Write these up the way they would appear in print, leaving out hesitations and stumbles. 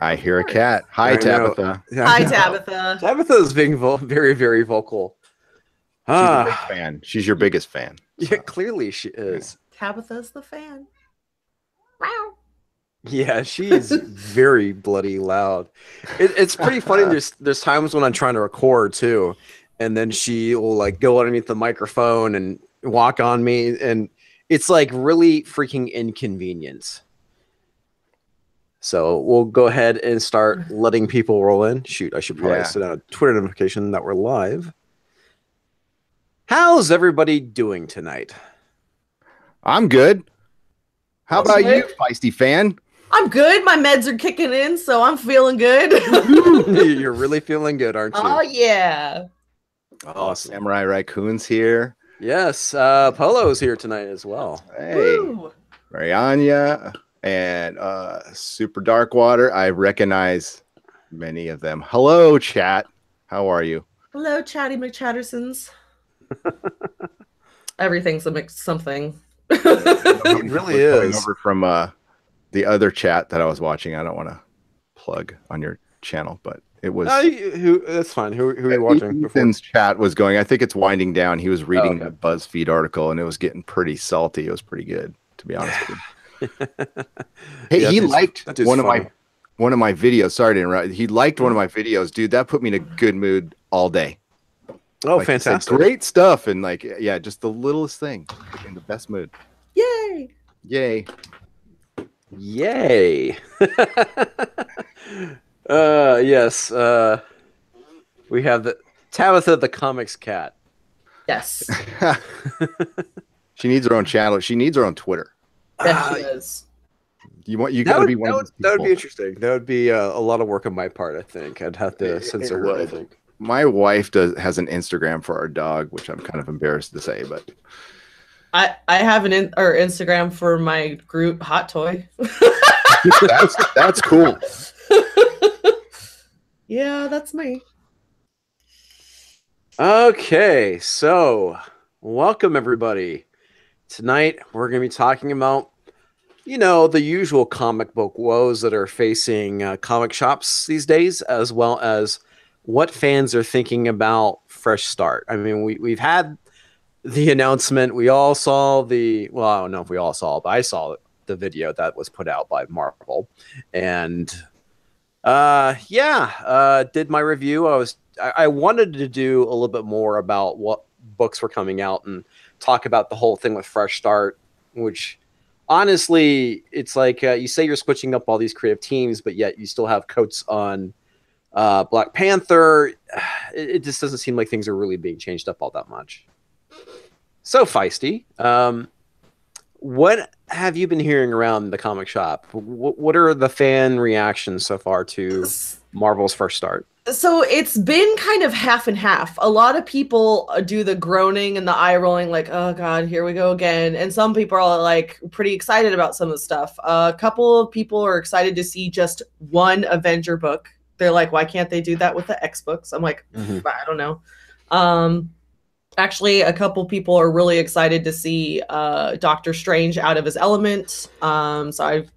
I hear a cat. Hi, Tabitha. Hi, Tabitha. Tabitha is being very, very vocal. She's a big fan. She's your biggest fan. So. Yeah, clearly she is. Tabitha's the fan. Wow. Yeah, she's very bloody loud. It's pretty funny. There's times when I'm trying to record too, and then she will like go underneath the microphone and walk on me, and it's like really freaking inconvenient. So we'll go ahead and start letting people roll in. Shoot, I should probably send out a Twitter notification that we're live. How's everybody doing tonight? I'm good. How about you, feisty fan? I'm good. My meds are kicking in, so I'm feeling good. You're really feeling good, aren't you? Oh, yeah. Awesome. Samurai Raccoon's here. Yes, Polo's here tonight as well. Hey, Mariana and Super Dark Water. I recognize many of them. Hello, chat. How are you? Hello, Chatty McChattersons. Everything's a mix something. It really is. Over from the other chat that I was watching. I don't want to plug on your channel, but it was. That's fine. Who are you watching? Ethan's chat was going. I think it's winding down. He was reading the BuzzFeed article, and it was getting pretty salty. It was pretty good, to be honest with you. Hey, he liked one of my videos. Sorry to interrupt. He liked one of my videos, dude. That put me in a good mood all day. Oh, like, fantastic! Great stuff, and like, yeah, just the littlest thing in the best mood. Yay! Yay! Yay! Yes. We have the Tabitha the Comics cat. Yes. She needs her own channel. She needs her own Twitter. Yes, she does. You gotta be one of those people. That would be interesting. That would be a lot of work on my part, I think. I'd have to censor her, I think. My wife has an Instagram for our dog, which I'm kind of embarrassed to say, but I have an Instagram for my group Hot Toy. that's cool. Yeah, that's me. Okay, so welcome everybody. Tonight we're going to be talking about, you know, the usual comic book woes that are facing comic shops these days, as well as what fans are thinking about Fresh Start. I mean, we've had the announcement. We all saw well, I don't know if we all saw it, but I saw the video that was put out by Marvel. And did my review. I wanted to do a little bit more about what books were coming out and talk about the whole thing with Fresh Start, which honestly, it's like you say you're switching up all these creative teams, but yet you still have coats on Black Panther. It just doesn't seem like things are really being changed up all that much. So, Feisty, what have you been hearing around the comic shop? What are the fan reactions so far to Marvel's Fresh Start? So it's been kind of half and half. A lot of people do the groaning and the eye rolling, like, oh God, here we go again. And some people are like pretty excited about some of the stuff. A couple of people are excited to see just one Avenger book. They're like, why can't they do that with the X books? I'm like, I don't know. Actually, a couple people are really excited to see Doctor Strange out of his element. So I've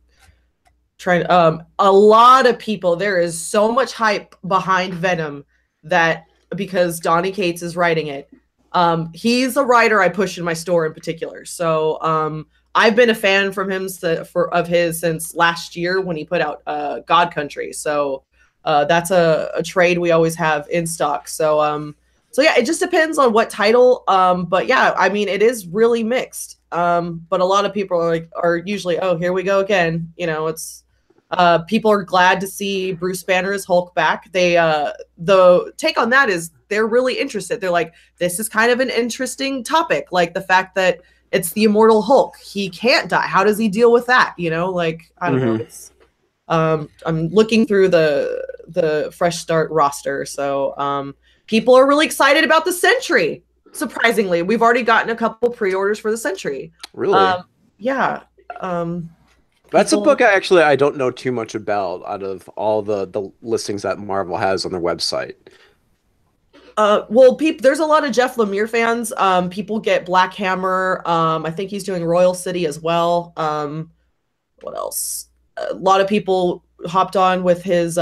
tried. A lot of people. There is so much hype behind Venom that because Donny Cates is writing it. He's a writer I push in my store in particular. So I've been a fan from him of his since last year when he put out God Country. So that's a trade we always have in stock. So so yeah, it just depends on what title. But yeah, I mean, it is really mixed. But a lot of people are usually, oh, here we go again. You know, it's people are glad to see Bruce Banner as Hulk back. They the take on that is they're really interested. They're like, this is kind of an interesting topic, like the fact that it's the immortal Hulk. He can't die. How does he deal with that? You know, like I don't know. It's, I'm looking through the Fresh Start roster, so people are really excited about the Sentry. Surprisingly, we've already gotten a couple pre-orders for the Sentry. Really? Yeah. That's a book I don't know too much about out of all the listings that Marvel has on their website. Well, there's a lot of Jeff Lemire fans. People get Black Hammer. I think he's doing Royal City as well. What else? A lot of people hopped on with his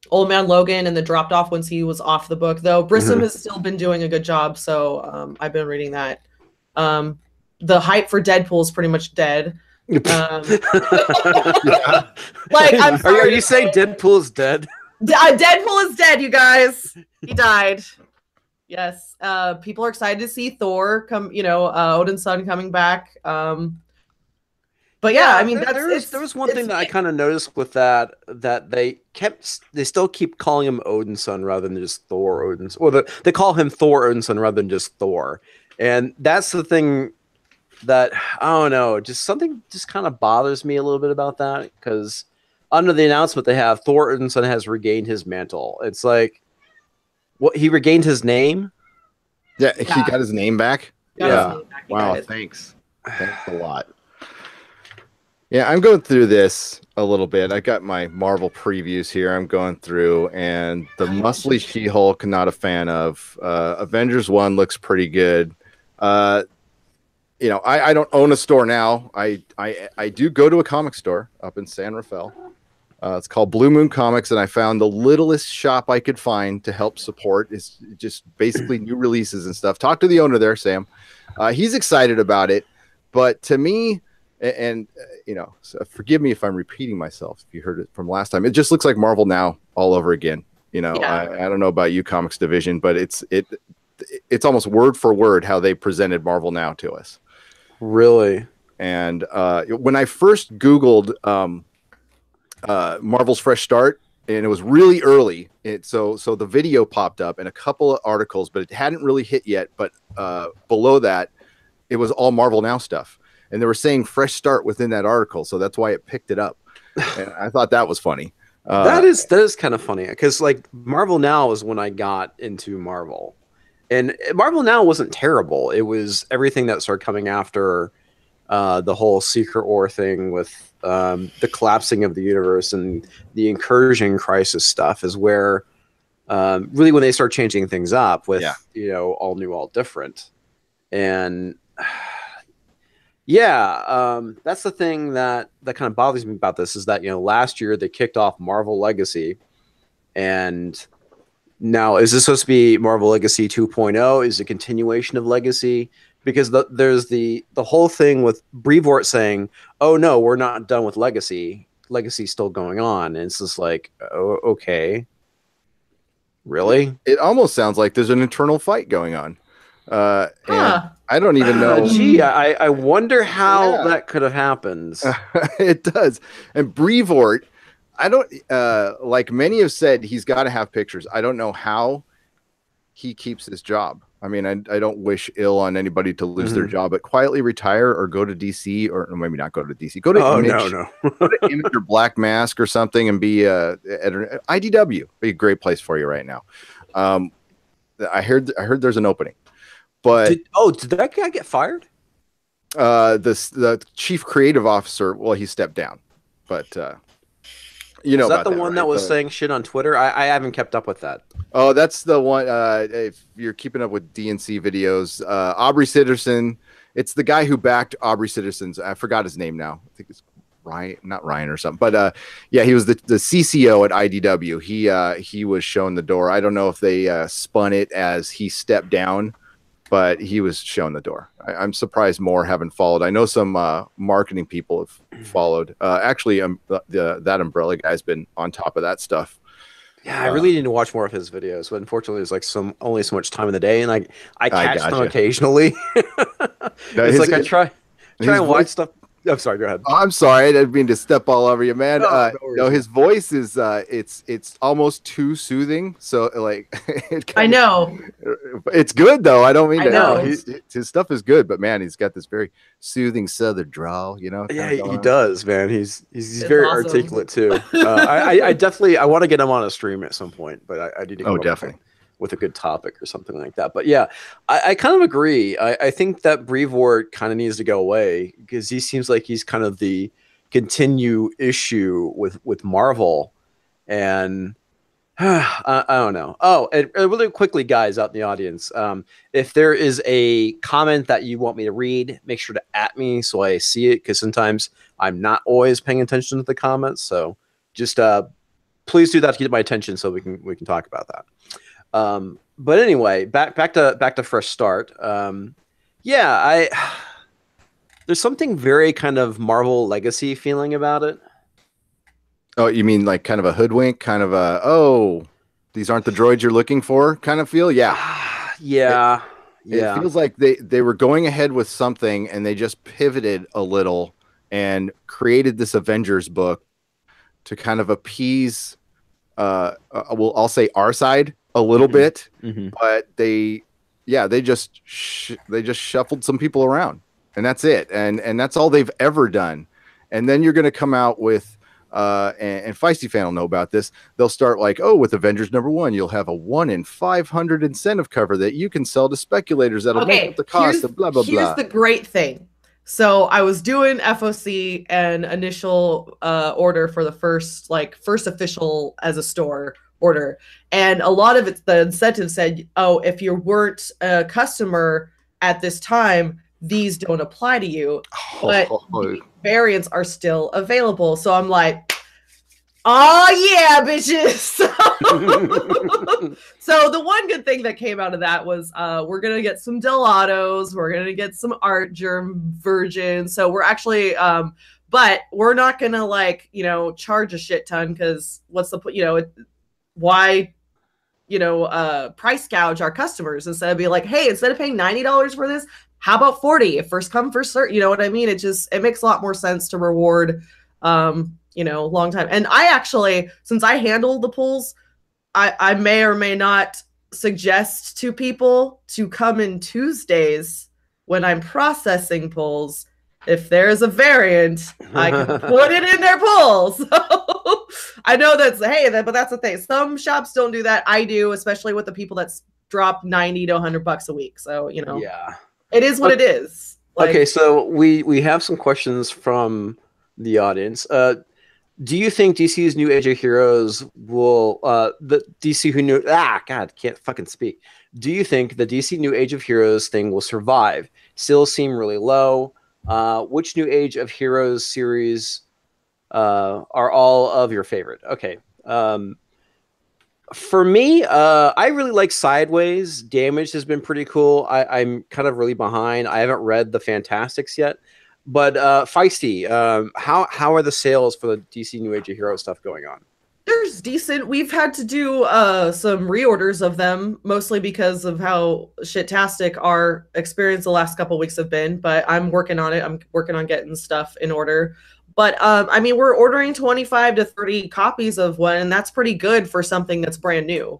Old Man Logan and then dropped off once he was off the book. Though Brissom has still been doing a good job, so I've been reading that. The hype for Deadpool is pretty much dead. Like, I'm sorry, are you saying Deadpool is dead? Deadpool is dead, you guys. He died. Yes. People are excited to see Thor come. You know, Odin's son coming back. But yeah, I mean, there was one thing that I kind of noticed with that they still keep calling him Odin's son rather than just Thor Odin's, or they call him Thor Odin's son rather than just Thor, and that's the thing that I don't know, just something just kind of bothers me a little bit about that, because under the announcement they have Thor Odin's son has regained his mantle. It's like, what, he regained his name? Yeah, he got his name back. Wow, thanks a lot. Yeah, I'm going through this a little bit. I got my Marvel previews here. I'm going through, and the muscly She-Hulk, not a fan of. Avengers 1 looks pretty good. You know, I don't own a store now. I do go to a comic store up in San Rafael. It's called Blue Moon Comics, and I found the littlest shop I could find to help support. It's just basically new releases and stuff. Talk to the owner there, Sam. He's excited about it, but to me, and you know, so forgive me if I'm repeating myself, if you heard it from last time, it just looks like Marvel Now all over again. You know, I don't know about you, Comics Division, but it's almost word for word how they presented Marvel Now to us. Really? And when I first Googled Marvel's Fresh Start, and it was really early, so the video popped up and a couple of articles, but it hadn't really hit yet. But below that, it was all Marvel Now stuff. And they were saying Fresh Start within that article, so that's why it picked it up. And I thought that was funny. That is kind of funny, because like Marvel Now is when I got into Marvel, and Marvel Now wasn't terrible. It was everything that started coming after the whole Secret War thing with the collapsing of the universe and the Incursion Crisis stuff is where really when they start changing things up with you know, all new, all different, and. Yeah, that's the thing that kind of bothers me about this, is that, you know, last year they kicked off Marvel Legacy, and now is this supposed to be Marvel Legacy 2.0? Is it a continuation of Legacy? Because there's the whole thing with Brevoort saying, "Oh no, we're not done with Legacy. Legacy's still going on," and it's just like, oh, okay, really? It almost sounds like there's an internal fight going on. And I don't even know. Gee, I wonder how that could have happened. It does. And Brevoort, I don't like many have said he's got to have pictures. I don't know how he keeps his job. I mean, I don't wish ill on anybody to lose their job, but quietly retire or go to DC, or maybe not go to DC. Go to Image, go to Image or Black Mask or something, and be editor. IDW be a great place for you right now. I heard there's an opening. But did that guy get fired? The chief creative officer, well, he stepped down, but you know, is that the one that was saying shit on Twitter? I haven't kept up with that. Oh, that's the one. If you're keeping up with DNC videos, Aubrey Sitterson, it's the guy who backed Aubrey Sitterson's. I forgot his name now. I think it's Ryan, not Ryan or something. But yeah, he was the CCO at IDW. He was shown the door. I don't know if they spun it as he stepped down, but he was shown the door. I'm surprised more haven't followed. I know some marketing people have followed. Actually, that Umbrella guy's been on top of that stuff. Yeah, I really need to watch more of his videos, but unfortunately, there's like only so much time in the day, and I catch them occasionally. It's like I try and watch stuff. I'm sorry, go ahead. I'm sorry, I didn't mean to step all over you, man. No, his voice is it's almost too soothing. So like, I know it's good though. I don't mean to. No, his stuff is good, but man, he's got this very soothing southern drawl. You know? Yeah, he does, man. He's very awesome. Articulate too. I definitely want to get him on a stream at some point, but I need to go definitely with a good topic or something like that. But yeah, I kind of agree. I think that Brevoort kind of needs to go away, because he seems like he's kind of the continue issue with Marvel. And I don't know. Oh, and really quickly, guys out in the audience, if there is a comment that you want me to read, make sure to @ me so I see it, because sometimes I'm not always paying attention to the comments. So just please do that to get my attention so we can talk about that. But anyway, back to Fresh Start. Yeah, there's something very kind of Marvel Legacy feeling about it. Oh, you mean like kind of a hoodwink, kind of a, oh, these aren't the droids you're looking for kind of feel? Yeah. Yeah. It feels like they were going ahead with something and they just pivoted a little and created this Avengers book to kind of appease, I'll say our side a little bit, but they just shuffled some people around, and that's it. And that's all they've ever done. And then you're going to come out with, and Feisty fan will know about this. They'll start like, oh, with Avengers #1, you'll have a 1 in 500 incentive cover that you can sell to speculators that'll make up the cost of blah, blah, blah. Here's the great thing. So I was doing FOC and initial order for the first official as a store order. And a lot of it, the incentive said, oh, if you weren't a customer at this time, these don't apply to you. But the variants are still available. So I'm like, oh yeah, bitches. So the one good thing that came out of that was we're going to get some Delatos. We're going to get some Art Germ versions. So we're actually, but we're not going to charge a shit ton because what's the, why, price gouge our customers instead of be like, hey, instead of paying $90 for this, how about 40? If first come, first serve, you know what I mean? It makes a lot more sense to reward, long time. And I actually, since I handle the pulls, I may or may not suggest to people to come in Tuesdays when I'm processing pulls. If there's a variant, I can put it in their pulls. So I know but that's the thing. Some shops don't do that. I do, especially with the people that drop $90 to $100 a week. So, yeah, it is what it is. Okay, so we have some questions from the audience. Do you think DC's New Age of Heroes will the DC who knew God can't fucking speak? Do you think the DC New Age of Heroes thing will survive? Still seem really low. Which New Age of Heroes series are all of your favorite? Okay. For me, I really like Sideways. Damaged has been pretty cool. I'm kind of really behind. I haven't read the Fantastics yet. But Feisty, how are the sales for the DC New Age of Heroes stuff going on? There's decent. We've had to do some reorders of them, mostly because of how shit-tastic our experience the last couple weeks have been. But I'm working on it. I'm working on getting stuff in order. But I mean, we're ordering 25 to 30 copies of one, and that's pretty good for something that's brand new.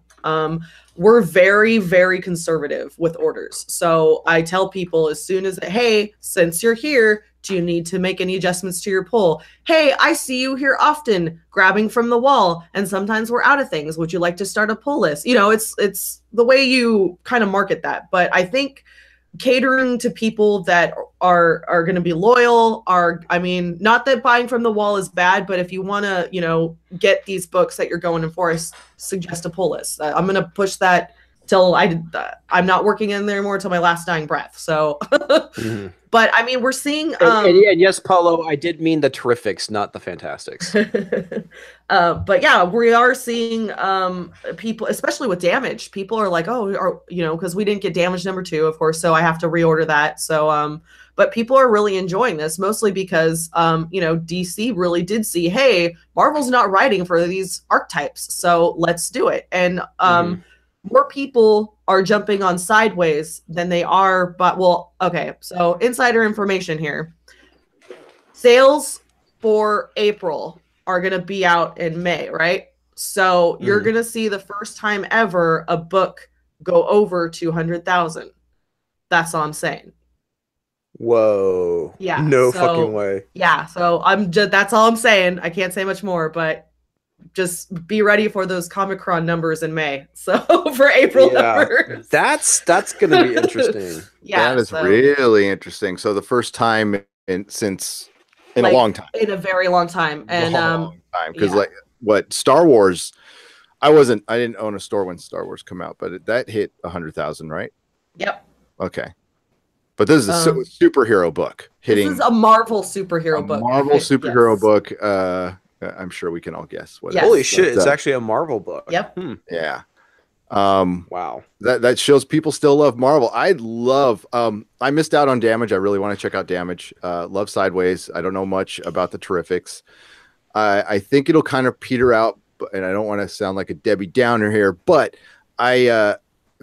We're very, very conservative with orders. So I tell people as soon as, hey, since you're here, do you need to make any adjustments to your pull? Hey, I see you here often grabbing from the wall, and sometimes we're out of things. Would you like to start a pull list? It's the way you kind of market that. But I think catering to people that are going to be loyal not that buying from the wall is bad, but if you want to, get these books that you're going in for, I suggest a pull list. I'm going to push that till I'm not working in there anymore until my last dying breath. So, but I mean, we're seeing, and yes, Paulo, I did mean the Terrifics, not the Fantastics. But yeah, we are seeing people, especially with Damage. People are like, because we didn't get Damage #2, of course, so I have to reorder that. So, but people are really enjoying this, mostly because, DC really did see, hey, Marvel's not writing for these archetypes, so let's do it. And more people are jumping on Sideways than they are, but okay, so insider information here. Sales for April are going to be out in May, right? So you're going to see the first time ever a book go over 200,000. That's all I'm saying. Whoa. Yeah. No fucking way. Yeah. So that's all I'm saying. I can't say much more, but just be ready for those Comic-Con numbers in May. So for April numbers. That's going to be interesting. Yeah. That is really interesting. So the first time in a long time. In a very long time. And because Star Wars, I didn't own a store when Star Wars come out, but that hit 100,000, right? Yep. Okay. But this is a superhero book hitting. This is a Marvel superhero book. Marvel superhero book. I'm sure we can all guess what. Yes. Holy shit! It's actually a Marvel book. Yep. Yeah. Wow. That shows people still love Marvel. I love. I missed out on Damage. I really want to check out Damage. Love Sideways. I don't know much about the Terrifics. I think it'll kind of peter out, and I don't want to sound like a Debbie Downer here, but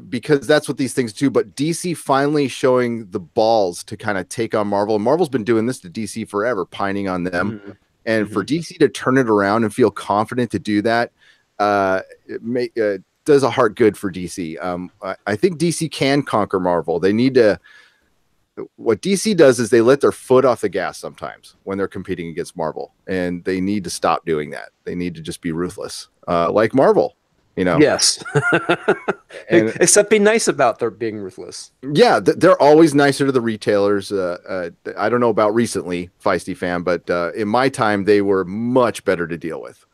because that's what these things do. But DC finally showing the balls to kind of take on Marvel. And Marvel's been doing this to DC forever, pining on them. And for DC to turn it around and feel confident to do that, it does a heart good for DC. I think DC can conquer Marvel. They need to. What DC does is they let their foot off the gas sometimes when they're competing against Marvel, and they need to stop doing that. They need to just be ruthless, like Marvel. You know. Yes. Except be nice about their being ruthless. Yeah, they're always nicer to the retailers. I don't know about recently, Feisty fan, but in my time, they were much better to deal with,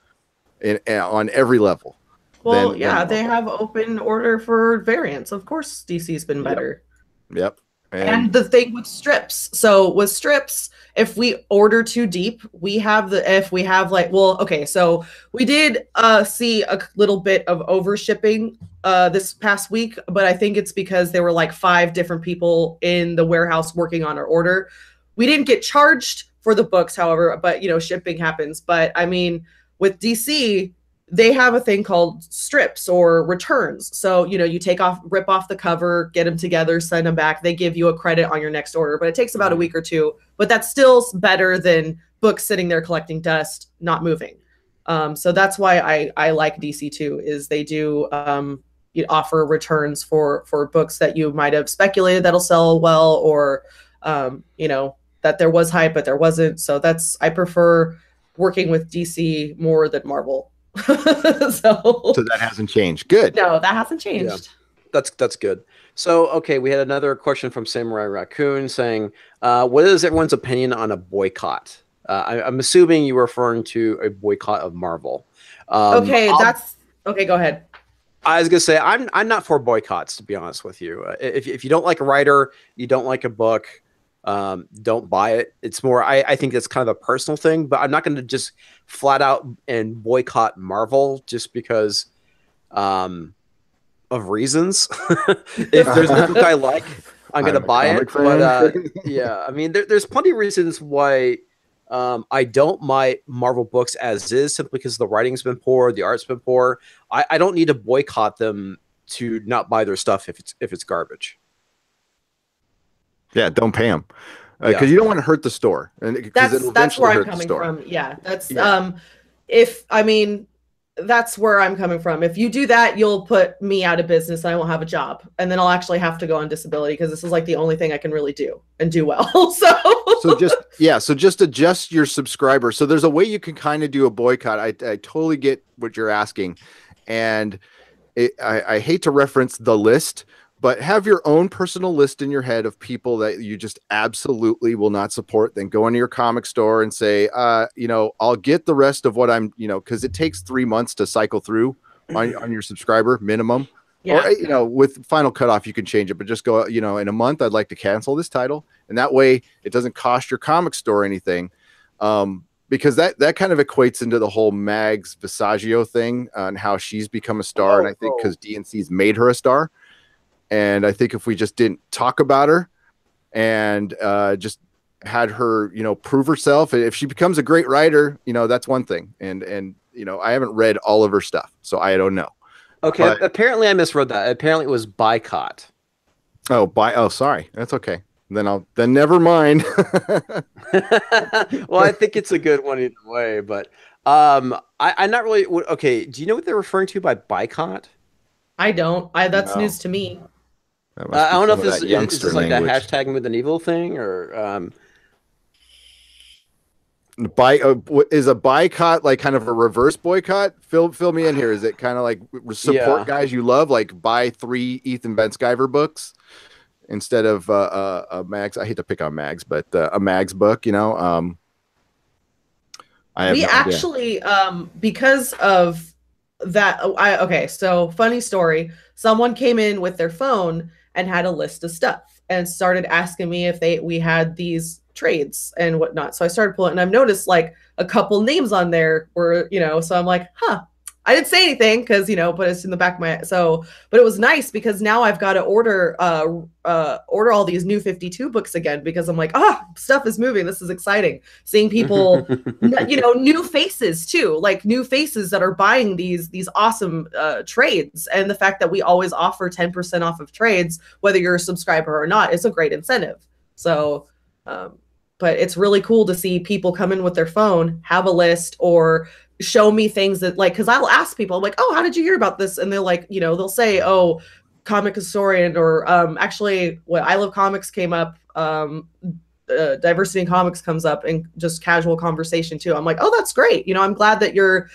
on every level. Well, they have open order for variants. Of course, DC's been better. Yep. And the thing with strips. So with strips, if we order too deep, we have so we did see a little bit of over shipping this past week, but I think it's because there were like 5 different people in the warehouse working on our order. We didn't get charged for the books, however, but shipping happens. But I mean, with DC, they have a thing called strips or returns. So, you rip off the cover, get them together, send them back. They give you a credit on your next order, but it takes about a week or 2. But that's still better than books sitting there collecting dust, not moving. So that's why I like DC too, is they do offer returns for books that you might have speculated that'll sell well, or, that there was hype, but there wasn't. So I prefer working with DC more than Marvel. So that hasn't changed. Good. No, that hasn't changed. Yeah. That's good. So, okay, we had another question from Samurai Raccoon saying, what is everyone's opinion on a boycott? I'm assuming you were referring to a boycott of Marvel. Okay, go ahead. I was gonna say I'm not for boycotts, to be honest with you. If you don't like a writer, you don't like a book, don't buy it. It's more, I think that's kind of a personal thing, but I'm not going to just flat out and boycott Marvel just because of reasons. If there's a book I like, I'm going to buy it. But yeah, I mean, there's plenty of reasons why I don't buy Marvel books as is, simply because the writing's been poor, the art's been poor. I don't need to boycott them to not buy their stuff if it's garbage. Yeah, don't pay them because you don't want to hurt the store. And that's where I'm coming from. Yeah, that's that's where I'm coming from. If you do that, you'll put me out of business. And I won't have a job, and then I'll actually have to go on disability because this is like the only thing I can really do and do well. So just adjust your subscriber. So there's a way you can kind of do a boycott. I totally get what you're asking, and I hate to reference the list, but have your own personal list in your head of people that you just absolutely will not support. Then go into your comic store and say, I'll get the rest of what I'm, because it takes 3 months to cycle through on your subscriber minimum. Yeah. Or, with Final Cutoff, you can change it, but just go, in a month, I'd like to cancel this title. And that way it doesn't cost your comic store anything. Because that kind of equates into the whole Mags Visaggio thing and how she's become a star. And I think because DNC's made her a star. And I think if we just didn't talk about her and just had her, prove herself, if she becomes a great writer, that's one thing. And I haven't read all of her stuff, so I don't know. Okay, but apparently I misread that. Apparently it was boycott. Oh, sorry. That's okay. Then never mind. Well, I think it's a good one either way, but I'm not really okay. Do you know what they're referring to by boycott? I don't. That's news to me. I don't know if this is like that hashtag with an evil thing or is a boycott like kind of a reverse boycott? Fill me in here. Is it kind of like support guys you love, like buy 3 Ethan Van Sciver books instead of a Mags? I hate to pick on Mags, but a Mags book, I have actually because of that. So funny story. Someone came in with their phone and had a list of stuff and started asking me if we had these trades and whatnot. So I started pulling, and I've noticed like a couple names on there were, you know, so I'm like, huh. I didn't say anything because, you know, but it's in the back of my, but it was nice because now I've got to order all these new 52 books again, because I'm like, stuff is moving. This is exciting. Seeing people, you know, new faces too, like new faces that are buying these awesome trades. And the fact that we always offer 10% off of trades, whether you're a subscriber or not, is a great incentive. So, but it's really cool to see people come in with their phone, have a list, or show me things that, like, because I'll ask people like, oh, how did you hear about this? And they're like, you know, they'll say, oh, Comic Historian, or actually what I Love Comics came up, Diversity in Comics comes up, and just casual conversation too. I'm like, oh, that's great. You know, I'm glad that you're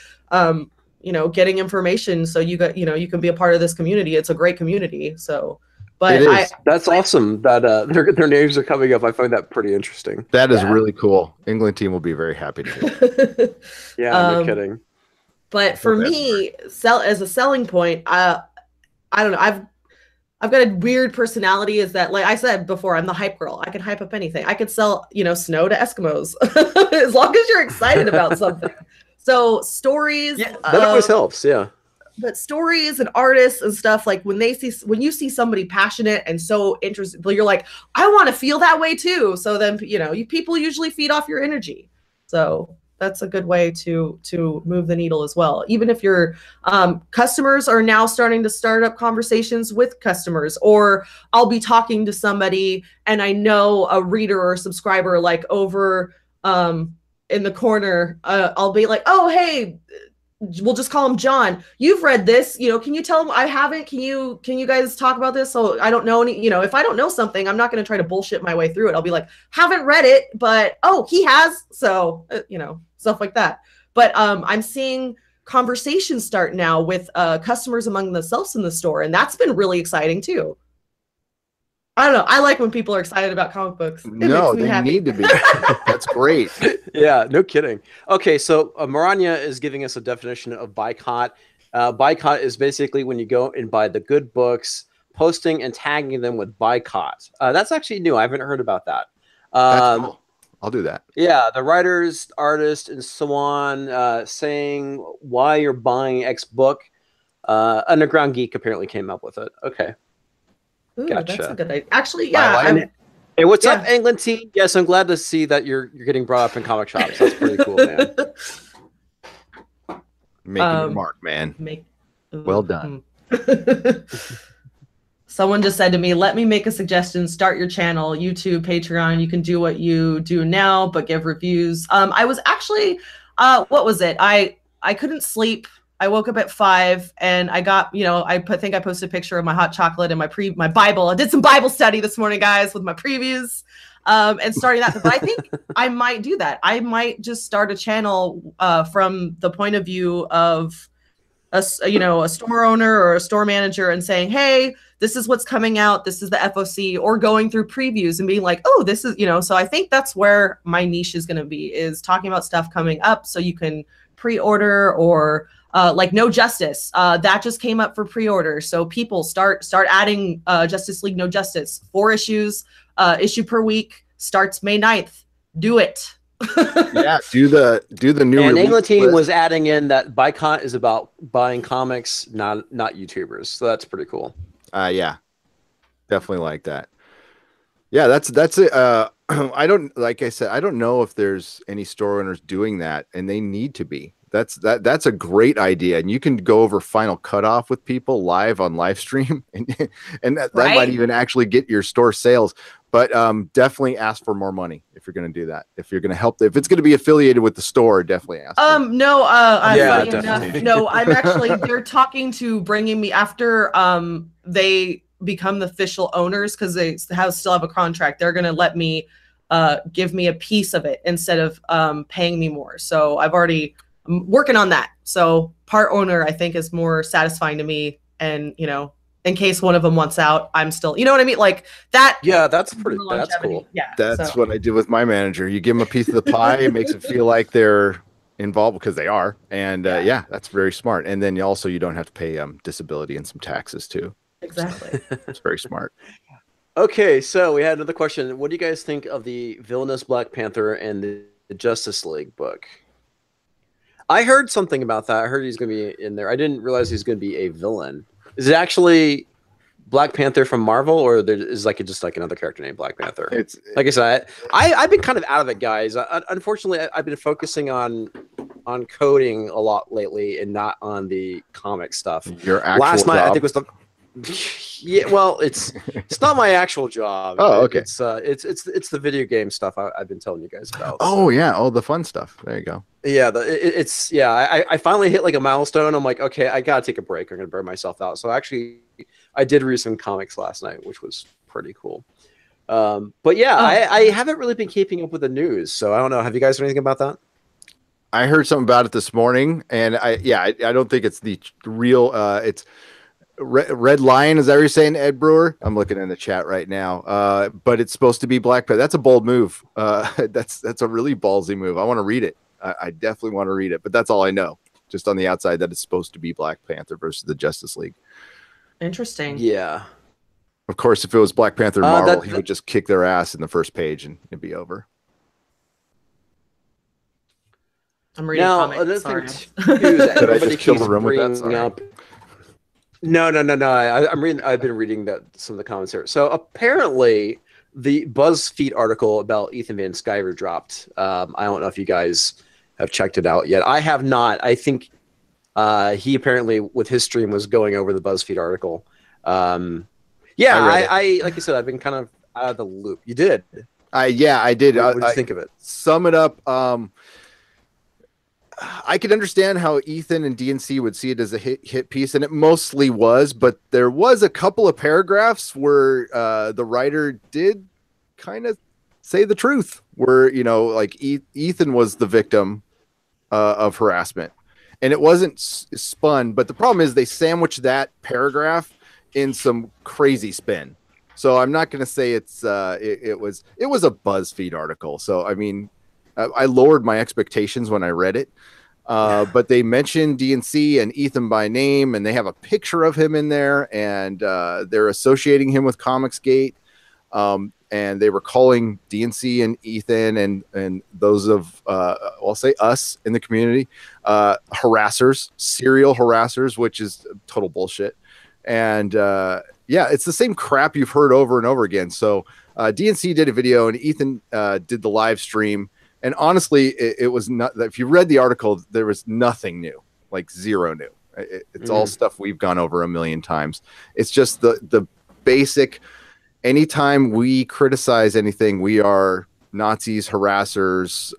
you know, getting information so you got, you know, you can be a part of this community. It's a great community. So but that's awesome that their names are coming up. I find that pretty interesting. That is really cool. England team will be very happy to hear. Yeah, no kidding. But for me, as a selling point, I don't know. I've got a weird personality. Is that, like I said before, I'm the hype girl. I can hype up anything. I could sell, you know, snow to Eskimos as long as you're excited about something. So stories, that always helps. Yeah. But stories and artists and stuff, like when you see somebody passionate and so interested, you're like, I want to feel that way too. So then, you know, people usually feed off your energy. So that's a good way to move the needle as well. Even if your customers are now starting to start up conversations with customers, or I'll be talking to somebody and I know a reader or subscriber, like over in the corner, I'll be like, oh, hey, we'll just call him John. You've read this, you know, can you tell him I haven't? Can you guys talk about this? So I don't know any, you know, if I don't know something, I'm not going to try to bullshit my way through it. I'll be like, haven't read it, but oh, he has. So, you know, stuff like that. But I'm seeing conversations start now with customers among themselves in the store. And that's been really exciting too. I don't know. I like when people are excited about comic books. No, they need to be. That's great. Yeah, no kidding. Okay, so Maranya is giving us a definition of boycott. Boycott is basically when you go and buy the good books, posting and tagging them with boycott. That's actually new. I haven't heard about that. That's cool. I'll do that. Yeah, the writers, artists, and so on saying why you're buying X book. Underground Geek apparently came up with it. Okay. Ooh, gotcha. That's a good idea. Actually, yeah. Hey, what's up, England team? Yes, I'm glad to see that you're getting brought up in comic shops. That's pretty cool, man. Making your mark, man. Well done. Someone just said to me, let me make a suggestion. Start your channel, YouTube, Patreon. You can do what you do now, but give reviews. I was actually, what was it? I couldn't sleep. I woke up at 5 and I got, you know, I think I posted a picture of my hot chocolate and my Bible. I did some Bible study this morning, guys, with my previews and starting that. But I think I might do that. I might just start a channel from the point of view of a store owner or a store manager and saying, hey, this is what's coming out. This is the FOC, or going through previews and being like, oh, this is, you know, so I think that's where my niche is going to be, is talking about stuff coming up so you can pre-order, or like No Justice, that just came up for pre-order. So people start adding Justice League No Justice, 4 issues, issue per week, starts May 9th. Do it. Yeah, do the new. And England team was adding in that boycott is about buying comics, not YouTubers. So that's pretty cool. Yeah, definitely like that. Yeah, that's it. I don't, like I said, I don't know if there's any store owners doing that, and they need to be. That's a great idea, and you can go over Final Cutoff with people live on live stream, and that might even actually get your store sales. But definitely ask for more money if you're going to do that. If you're going to help, if it's going to be affiliated with the store, definitely ask. No, yeah, definitely. No, I'm actually, they're talking to bringing me after they become the official owners, because they still have a contract. They're going to let me give me a piece of it instead of paying me more. So I'm working on that. So part owner, I think, is more satisfying to me. And, you know, in case one of them wants out, I'm still, you know what I mean? Like that. Yeah, that's cool. Yeah. That's what I did with my manager. You give them a piece of the pie. It makes it feel like they're involved, because they are. And yeah, that's very smart. And then you don't have to pay disability and some taxes too. Exactly. It's very smart. Okay, so we had another question. What do you guys think of the villainous Black Panther and the Justice League book? I heard something about that. I heard he's going to be in there. I didn't realize he's going to be a villain. Is it actually Black Panther from Marvel, or is like just like another character named Black Panther? It's like I said, I've been kind of out of it, guys. Unfortunately, I've been focusing on coding a lot lately and not on the comic stuff. Your actual last night, job? I think was the yeah. Well, it's not my actual job. Oh, okay. It's the video game stuff I've been telling you guys about. Oh yeah, all the fun stuff. There you go. Yeah, I finally hit like a milestone. I'm like, okay, I gotta take a break. I'm gonna burn myself out. So actually, I did read some comics last night, which was pretty cool. But yeah, I haven't really been keeping up with the news, so I don't know. Have you guys heard anything about that? I heard something about it this morning, and I don't think it's the real. It's Red Lion. Is that what you're saying, Ed Brewer? I'm looking in the chat right now. But it's supposed to be Black Panther. That's a bold move. That's a really ballsy move. I want to read it. I definitely want to read it, but that's all I know. Just on the outside that it's supposed to be Black Panther versus the Justice League. Interesting. Yeah. Of course, if it was Black Panther and Marvel, he would just kick their ass in the first page and it'd be over. I'm reading comics. Sorry. Did I just kill the room with that? Sorry. No. I've been reading some of the comments here. So apparently, the BuzzFeed article about Ethan Van Sciver dropped. I don't know if you guys have checked it out yet. I have not. I think he apparently with his stream was going over the BuzzFeed article. Yeah, I like I said, I've been kind of out of the loop. You did? Yeah, I did. What did you think of it? Sum it up. I could understand how Ethan and DNC would see it as a hit piece, and it mostly was, but there was a couple of paragraphs where the writer did kind of say the truth, where, you know, like Ethan was the victim of harassment, and it wasn't spun, but the problem is they sandwiched that paragraph in some crazy spin. So I'm not going to say it's it was a BuzzFeed article. So I mean, I lowered my expectations when I read it, but they mentioned DNC and Ethan by name, and they have a picture of him in there, and they're associating him with Comicsgate, and they were calling DNC and Ethan and those of I'll say us in the community harassers, serial harassers, which is total bullshit. And yeah, it's the same crap you've heard over and over again. So DNC did a video and Ethan did the live stream. And honestly, it was not, if you read the article, there was nothing new, like zero new. It's all stuff we've gone over a million times. It's just the basic, anytime we criticize anything, we are Nazis, harassers,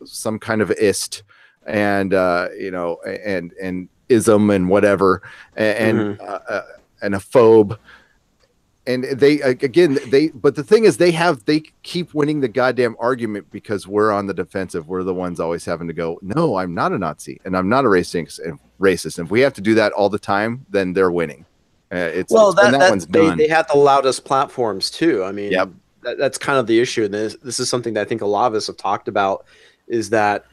some kind of ist, and you know, and ism and whatever, and a phobe. And they but the thing is they keep winning the goddamn argument because we're on the defensive. We're the ones always having to go, no, I'm not a Nazi and I'm not a racist. And if we have to do that all the time, then they're winning. That one's done. They have the loudest platforms too. I mean, that's kind of the issue. And this is something that I think a lot of us have talked about, is that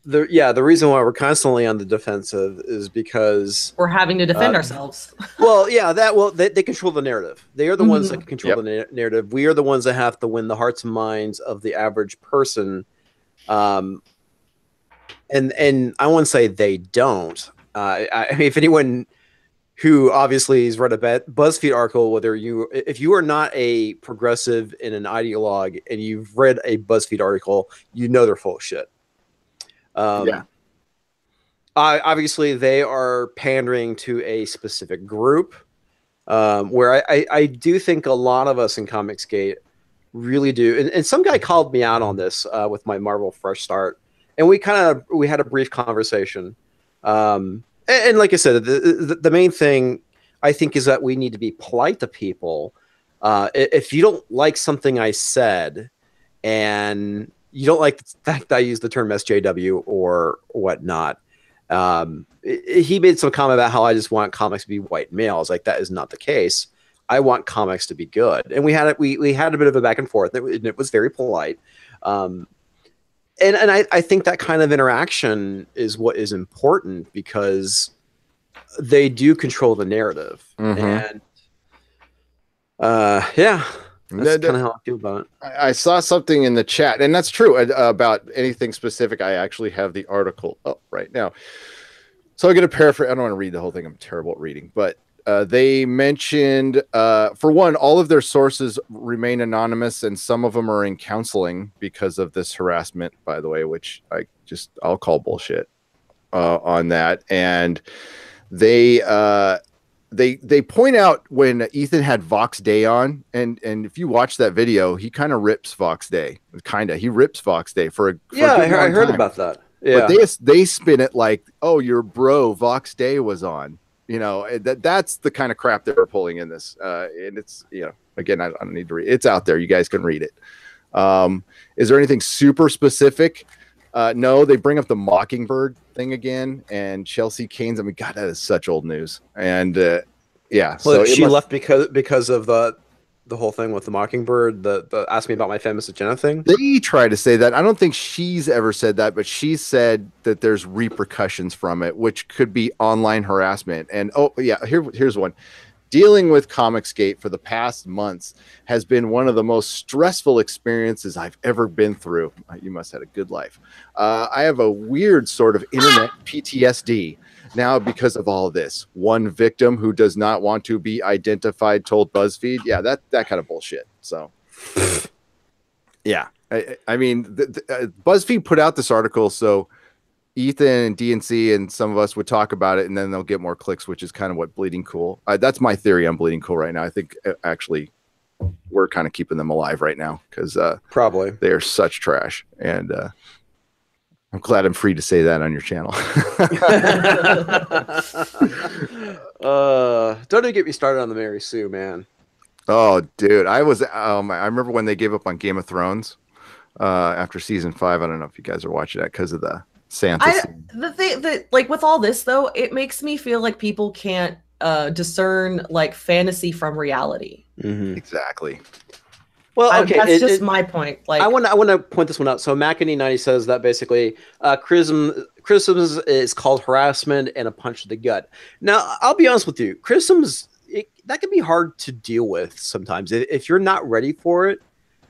the reason why we're constantly on the defensive is because we're having to defend ourselves. They control the narrative. They are the ones that control the narrative. We are the ones that have to win the hearts and minds of the average person. And I won't say they don't. I mean, if anyone who obviously has read a BuzzFeed article, if you are not a progressive and an ideologue and you've read a BuzzFeed article, you know they're full of shit. Obviously they are pandering to a specific group, where I do think a lot of us in Comicsgate really do. And some guy called me out on this with my Marvel Fresh Start, and we had a brief conversation. And like I said, the main thing I think is that we need to be polite to people. If you don't like something I said, and you don't like the fact that I use the term SJW or whatnot. He made some comment about how I just want comics to be white males. Like, that is not the case. I want comics to be good. And we had a bit of a back and forth. It was very polite. And I think that kind of interaction is what is important, because they do control the narrative. And Yeah, that's kind of how I feel about it. I saw something in the chat, and that's true about anything specific. I actually have the article up right now, so I'm going to paraphrase. I don't want to read the whole thing. I'm terrible at reading, but they mentioned, for one, all of their sources remain anonymous, and some of them are in counseling because of this harassment, by the way, which I'll call bullshit on that. And they point out when Ethan had Vox Day on, and if you watch that video, he kind of rips Vox Day. He rips Vox Day for a I heard about that. Yeah, but they spin it like, oh, your bro Vox Day was on. You know, that's the kind of crap that we're pulling in this. And it's, you know, again, I don't need to read. It's out there. You guys can read it. Is there anything super specific? No, they bring up the Mockingbird thing again, and Chelsea Cain's. I mean, God, that is such old news. And yeah, well, so she left because of the whole thing with the Mockingbird. The ask me about my famous agenda thing. They try to say that. I don't think she's ever said that, but she said that there's repercussions from it, which could be online harassment. And oh yeah, here's one. Dealing with Comicsgate for the past months has been one of the most stressful experiences I've ever been through. You must have had a good life. I have a weird sort of internet PTSD now because of all of this. One victim who does not want to be identified told BuzzFeed. Yeah, that kind of bullshit. So, yeah. I mean, BuzzFeed put out this article so Ethan and DNC and some of us would talk about it, and then they'll get more clicks, which is kind of what Bleeding Cool. That's my theory on Bleeding Cool right now. I think actually we're kind of keeping them alive right now because probably they are such trash, and I'm glad I'm free to say that on your channel. Don't even get me started on the Mary Sue, man. Oh, dude, I remember when they gave up on Game of Thrones after season 5. I don't know if you guys are watching that because of the Santa. The thing that, like, with all this though, it makes me feel like people can't discern like fantasy from reality. Mm-hmm. Exactly. Well, okay, that's just my point. Like, I want to point this one out. So Mackany90 says that basically criticism is called harassment and a punch to the gut. Now, I'll be honest with you, criticisms that can be hard to deal with sometimes if you're not ready for it,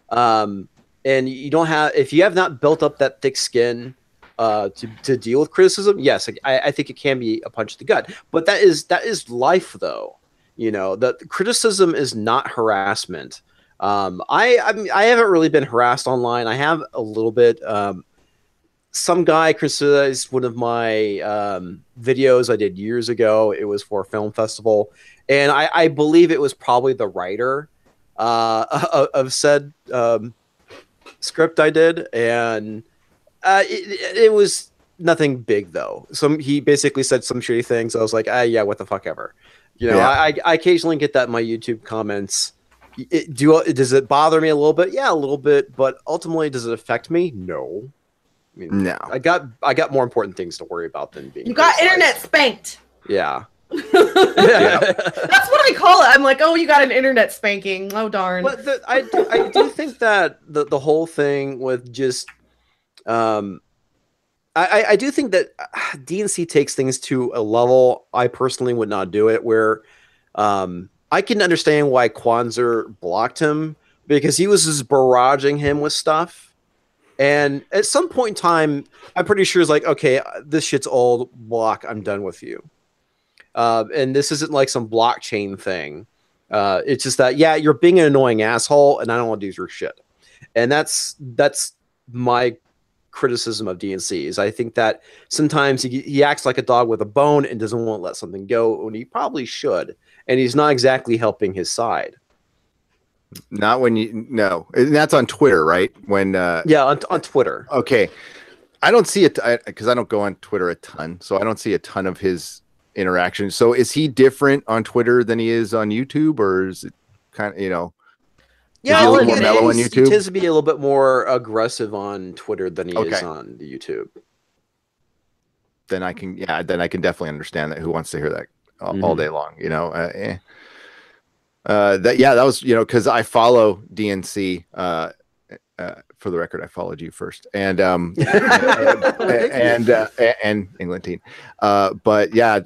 and if you have not built up that thick skin to deal with criticism. Yes, I think it can be a punch to the gut, but that is life, though. You know, the criticism is not harassment. I haven't really been harassed online. I have a little bit. Some guy criticized one of my videos I did years ago. It was for a film festival, and I believe it was probably the writer of said script I did, and it was nothing big though. He basically said some shitty things. I was like, yeah, what the fuck ever. You know, yeah. I occasionally get that in my YouTube comments. Does it bother me a little bit? Yeah, a little bit. But ultimately, does it affect me? No. I mean, no. I got more important things to worry about than being. You got internet spanked. Yeah. That's what I call it. I'm like, oh, you got an internet spanking. Oh darn. But I do think that the whole thing with just I do think that DNC takes things to a level I personally would not do it, where I can understand why Kwanzaa blocked him, because he was just barraging him with stuff. And at some point in time, I'm pretty sure it's like, okay, this shit's old, block, I'm done with you. And this isn't like some blockchain thing. It's just that, yeah, you're being an annoying asshole, and I don't want to use your shit. And that's my criticism of DNC, is I think that sometimes he acts like a dog with a bone and doesn't want to let something go when he probably should. And he's not exactly helping his side. Not when no. And that's on Twitter, right? When yeah, on Twitter. Okay. I don't see it because I don't go on Twitter a ton, so I don't see a ton of his interactions. So is he different on Twitter than he is on YouTube, or is it kind of, you know? Yeah, a little more mellow on YouTube? He tends to be a little bit more aggressive on Twitter than he is on the YouTube. Then I can definitely understand that. Who wants to hear that all day long? You know, that was, you know, because I follow DNC. For the record, I followed you first, and England team. But yeah,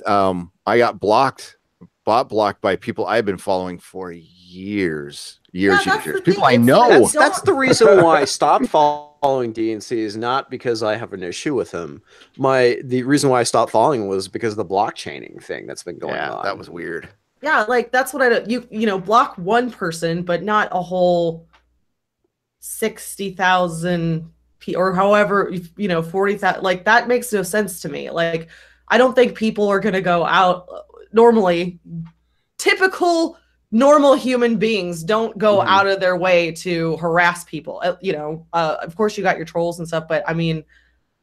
I got blocked bot blocked by people I've been following for years. Years. People I know. That's the reason why I stopped following DNC is not because I have an issue with him. The reason why I stopped following was because of the blockchaining thing that's been going on. That was weird. Yeah, like that's what I do. You know, block one person, but not a whole 60,000 or however, 40,000. Like that makes no sense to me. Like I don't think people are gonna go out normally. Typical normal human beings don't go out of their way to harass people. Of course you got your trolls and stuff, but I mean,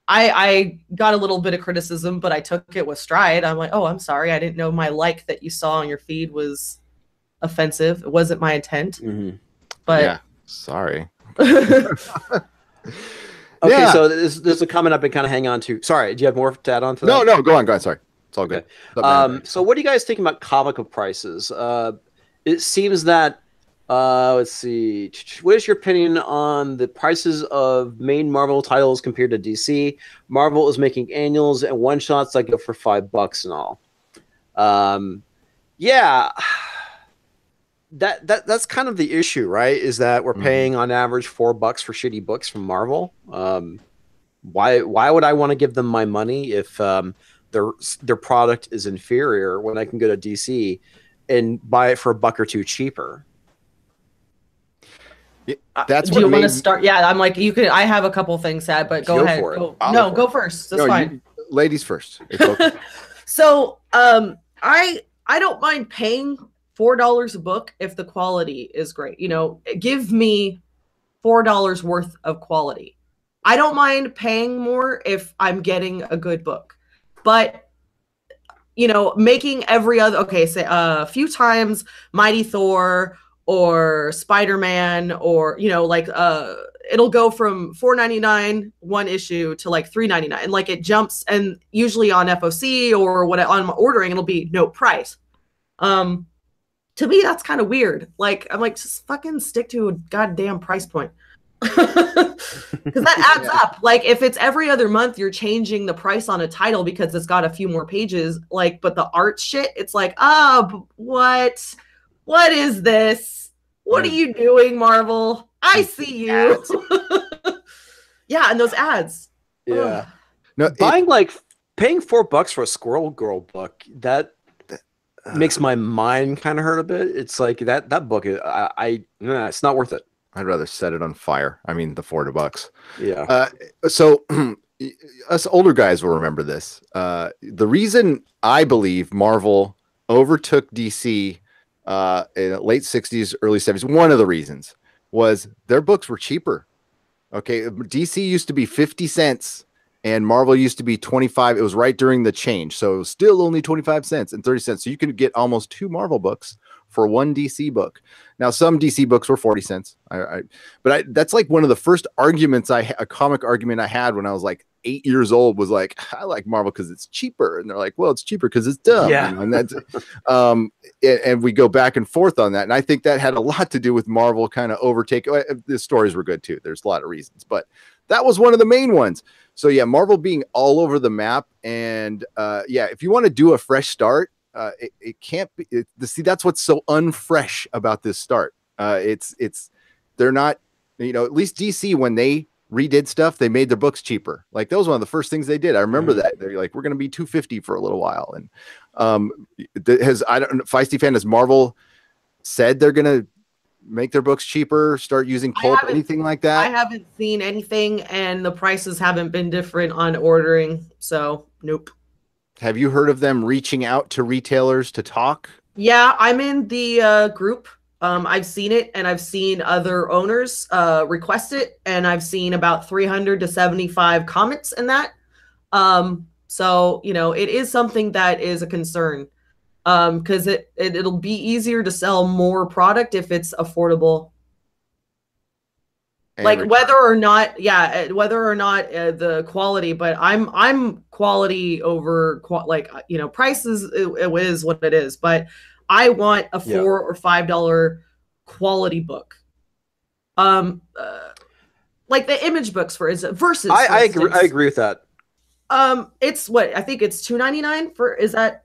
I got a little bit of criticism, but I took it with stride. I'm like, oh, I'm sorry. I didn't know my like that you saw on your feed was offensive. It wasn't my intent. But yeah, sorry. Okay, so there's a comment I've been kind of hanging on to. Sorry, do you have more to add on to that? No, go on. Sorry. It's all good. Okay. So what do you guys think about comic book prices? It seems that, let's see, what is your opinion on the prices of main Marvel titles compared to DC? Marvel is making annuals and one-shots that go for $5 and all. Yeah, that's kind of the issue, right? Is that we're paying on average $4 for shitty books from Marvel. Why would I want to give them my money if their product is inferior when I can go to DC and buy it for $1 or $2 cheaper? That's do you want to start? Yeah, I'm like, you could. I have a couple things said, but go ahead. Go first. That's fine. Ladies first. It's okay. So, I don't mind paying $4 a book if the quality is great. Give me $4 worth of quality. I don't mind paying more if I'm getting a good book, but making every other say a few times Mighty Thor or Spider-Man or it'll go from $4.99 one issue to like $3.99 and like it jumps, and usually on FOC or what I'm ordering it'll be no price. To me that's kind of weird. Like I'm like, just fucking stick to a goddamn price point. Because that adds up. Like if it's every other month you're changing the price on a title because it's got a few more pages, like, but the art shit, it's like, what is this? What are you doing, Marvel? I see you. Yeah, and those ads. Yeah. No, paying $4 for a Squirrel Girl book, that makes my mind kind of hurt a bit. It's like that book it's not worth it. I'd rather set it on fire. I mean, the $4. Yeah. So us older guys will remember this. The reason I believe Marvel overtook DC in the late 60s, early 70s, one of the reasons was their books were cheaper. Okay. DC used to be 50 cents and Marvel used to be 25. It was right during the change. So it was still only 25 cents and 30 cents. So you could get almost 2 Marvel books for one DC book. Now, some DC books were 40 cents. That's like one of the first arguments a comic argument I had when I was like 8 years old was like, I like Marvel because it's cheaper. And they're like, well, it's cheaper because it's dumb. Yeah. And that's, and we go back and forth on that. And I think that had a lot to do with Marvel kind of overtaking. The stories were good too. There's a lot of reasons, but that was one of the main ones. So yeah, Marvel being all over the map. And if you want to do a fresh start, it can't be. See, that's what's so unfresh about this start. They're not, at least DC, when they redid stuff, they made their books cheaper. Like that was one of the first things they did. I remember that they're like, we're going to be $250 for a little while. And I don't know, Feisty Fan, has Marvel said they're going to make their books cheaper, start using pulp, anything like that? I haven't seen anything, and the prices haven't been different on ordering. So nope. Have you heard of them reaching out to retailers to talk? Yeah, I'm in the group. I've seen it, and I've seen other owners request it, and I've seen about 300 to 75 comments in that. So, it is something that is a concern because it'll be easier to sell more product if it's affordable. And like whether or not the quality, but I'm quality over price is it is what it is, but I want a $4 or $5 quality book. Like the Image books for instance, versus I agree with that. It's what I think it's $2.99 for, is that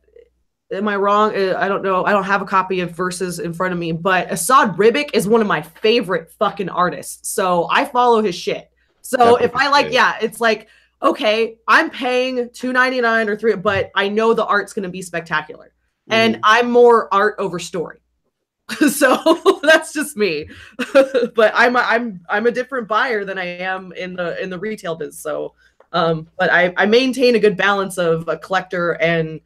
Am I wrong? I don't know. I don't have a copy of Versus in front of me, but Assad Ribic is one of my favorite fucking artists. So I follow his shit. So if I like, yeah, it's like, okay, I'm paying $2.99 or $3, but I know the art's going to be spectacular. And I'm more art over story. So that's just me. But I'm a different buyer than I am in the retail biz. So but I maintain a good balance of a collector and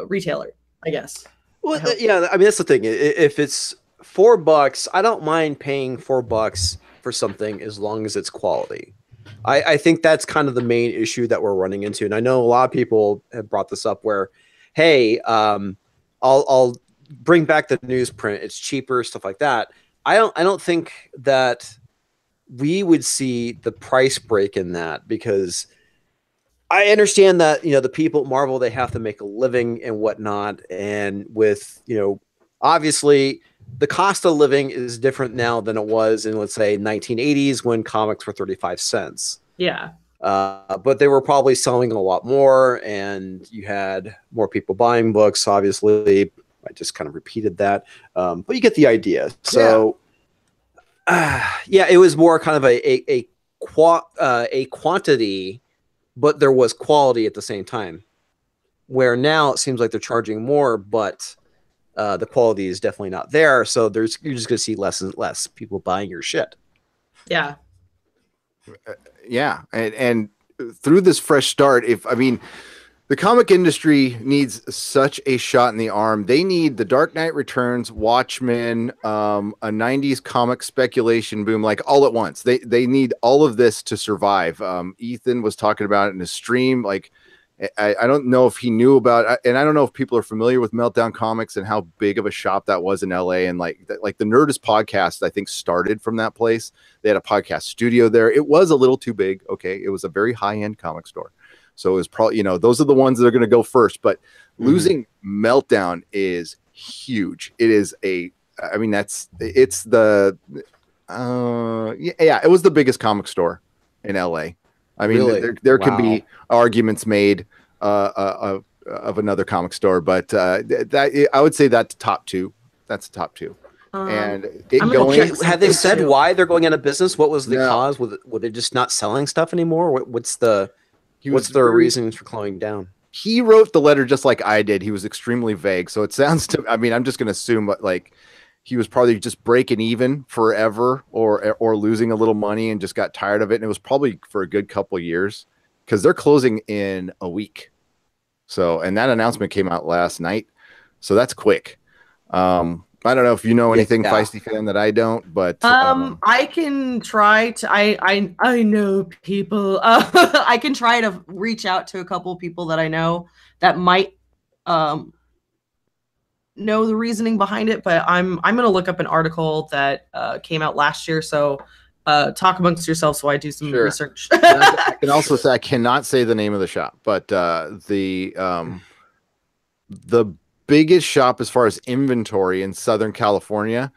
retailer, I guess. Well, yeah, I mean that's the thing. If it's $4, I don't mind paying $4 for something as long as it's quality. I think that's kind of the main issue that we're running into, and I know a lot of people have brought this up. Where, hey, I'll bring back the newsprint. It's cheaper, stuff like that. I don't think that we would see the price break in that, because I understand that, you know, the people at Marvel, they have to make a living and whatnot. And with, you know, obviously the cost of living is different now than it was in, let's say, 1980s when comics were 35 cents. Yeah. But they were probably selling a lot more, and you had more people buying books. Obviously, I just kind of repeated that. But you get the idea. So, yeah, it was more kind of a quantity, but there was quality at the same time. Where now it seems like they're charging more, but the quality is definitely not there. So you're just going to see less and less people buying your shit. Yeah. Yeah. And through this fresh start, the comic industry needs such a shot in the arm. They need The Dark Knight Returns, Watchmen, a 90s comic speculation boom, like all at once. They need all of this to survive. Ethan was talking about it in his stream. Like, I don't know if he knew about, and I don't know if people are familiar with Meltdown Comics and how big of a shop that was in LA. And like the Nerdist podcast, I think, started from that place. They had a podcast studio there. It was a little too big. Okay. It was a very high-end comic store. So it was probably, you know, those are the ones that are going to go first, but losing Meltdown is huge. It is it was the biggest comic store in LA. I mean, really? there can be arguments made of another comic store, but I would say that's top two. That's the top two. And have they said why they're going out of business? What was the cause? Were they just not selling stuff anymore? What's their reasons for closing down? He wrote the letter just like I did. He was extremely vague. So it sounds to, I mean, I'm just going to assume like he was probably just breaking even forever or losing a little money and just got tired of it. And it was probably for a good couple of years, because they're closing in a week. So, and that announcement came out last night. So that's quick. I don't know if you know anything, Feisty fan, that I don't, but I can try to. I know people. I can try to reach out to a couple of people that I know that might know the reasoning behind it. But I'm gonna look up an article that came out last year. So talk amongst yourselves so I do some research. I can also say I cannot say the name of the shop, but the biggest shop as far as inventory in Southern California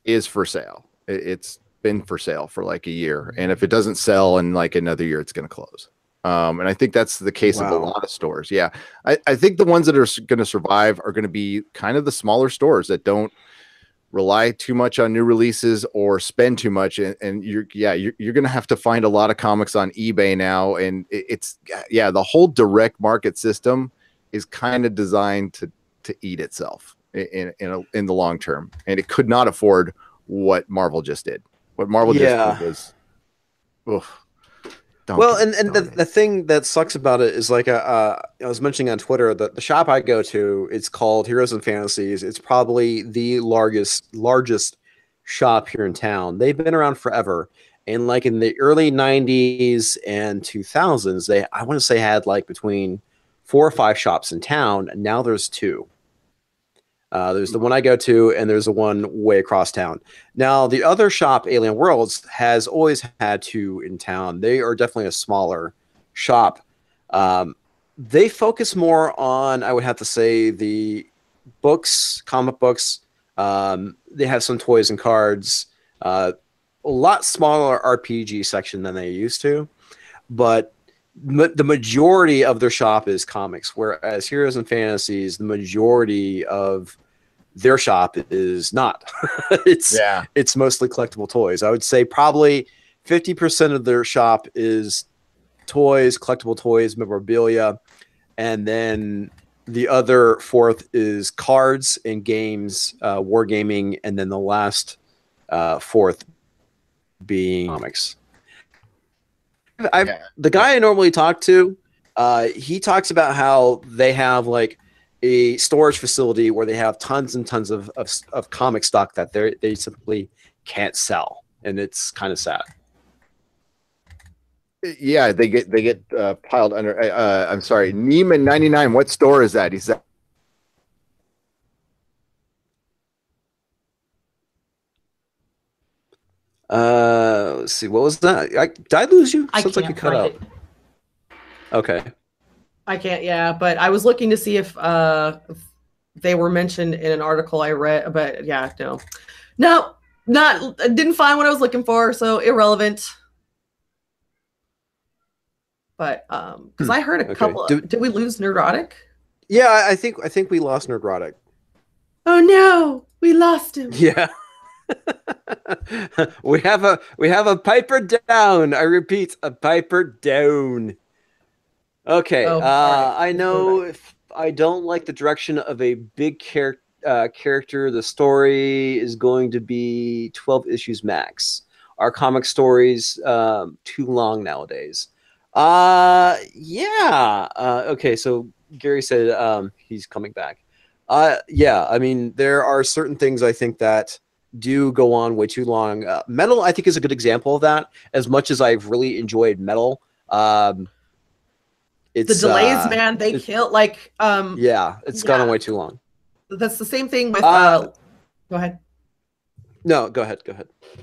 is for sale. It's been for sale for like a year, and if it doesn't sell in like another year, it's going to close. And I think that's the case of a lot of stores. Yeah, I think the ones that are going to survive are going to be kind of the smaller stores that don't rely too much on new releases or spend too much. And you're going to have to find a lot of comics on eBay now, and it's the whole direct market system is kind of designed to eat itself in the long term, and it could not afford what Marvel just did. What Marvel just did was, the thing that sucks about it is, like I was mentioning on Twitter, the shop I go to, it's called Heroes and Fantasies. It's probably the largest shop here in town. They've been around forever, and like in the early 90s and 2000s, I want to say had like between 4 or 5 shops in town, and now there's 2. There's the one I go to, and there's the one way across town. Now, the other shop, Alien Worlds, has always had 2 in town. They are definitely a smaller shop. They focus more on, I would have to say, the books, comic books. They have some toys and cards. A lot smaller RPG section than they used to. But the majority of their shop is comics, whereas Heroes and Fantasies, the majority of their shop is not. It's mostly collectible toys. I would say probably 50% of their shop is toys, collectible toys, memorabilia, and then the other fourth is cards and games, wargaming, and then the last fourth being comics. The guy I normally talk to, he talks about how they have like a storage facility where they have tons and tons of comic stock that they simply can't sell, and it's kind of sad. Yeah, they get piled under. I'm sorry, Neiman 99. What store is that? He's let's see. What was that? Did I lose you? Sounds like you cut out. Okay. I can't. Yeah, but I was looking to see if they were mentioned in an article I read. But yeah, no, didn't find what I was looking for. So irrelevant. But because I heard a couple. Did we lose NERDROTIC? Yeah, I think we lost NERDROTIC. Oh no, we lost him. Yeah. we have a piper down. I repeat, a piper down. Okay. I know if I don't like the direction of a big character, the story is going to be 12 issues max. Our comic stories too long nowadays. Yeah. Okay, so Gary said he's coming back. Yeah, I mean, there are certain things I think that do go on way too long. Metal, I think, is a good example of that. As much as I've really enjoyed Metal, it's the delays, man. They kill like yeah, it's gone on way too long. That's the same thing with go ahead. No, go ahead.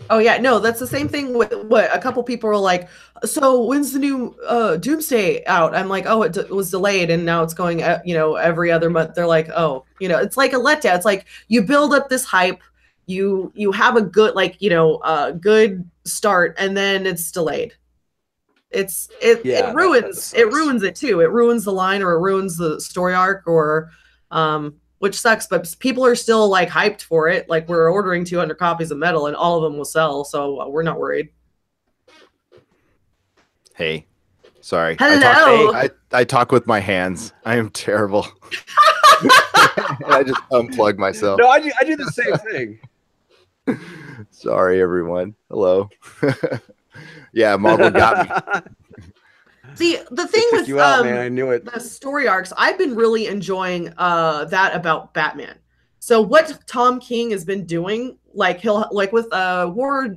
Oh yeah, no, that's the same thing with what a couple people were like. So when's the new Doomsday out? I'm like, oh, it was delayed, and now it's going, every other month. They're like, oh, it's like a letdown. It's like you build up this hype, you have a good good start, and then it's delayed. It ruins it too. It ruins the line, or it ruins the story arc, or which sucks, but people are still like hyped for it. Like, we're ordering 200 copies of Metal and all of them will sell, so we're not worried. Hey, sorry. Hello. I talk with my hands. I am terrible. I just unplug myself. No, I do the same thing. Sorry, everyone. Hello. Yeah, Marvel got me. See, the thing with man, I knew it. The story arcs, I've been really enjoying that about Batman. So what Tom King has been doing, like with War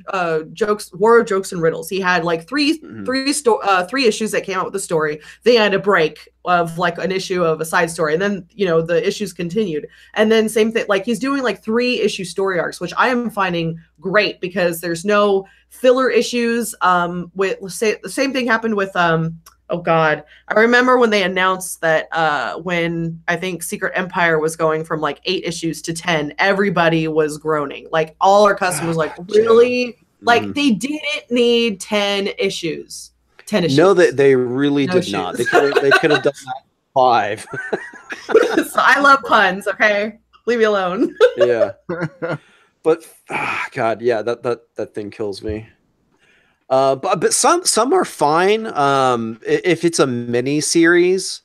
Jokes and Riddles, he had like three issues that came out with the story. They had a break of like an issue of a side story, and then the issues continued. And then same thing, like he's doing like 3-issue story arcs, which I am finding great because there's no filler issues. The same thing happened with oh God, I remember when they announced that when I think Secret Empire was going from like 8 issues to 10, everybody was groaning. Like all our customers like, really? Like they didn't need 10 issues. 10 issues. No, they really did not. They could have done that 5. So I love puns, okay? Leave me alone. Yeah. But God, yeah, that thing kills me. But some are fine. If it's a mini series,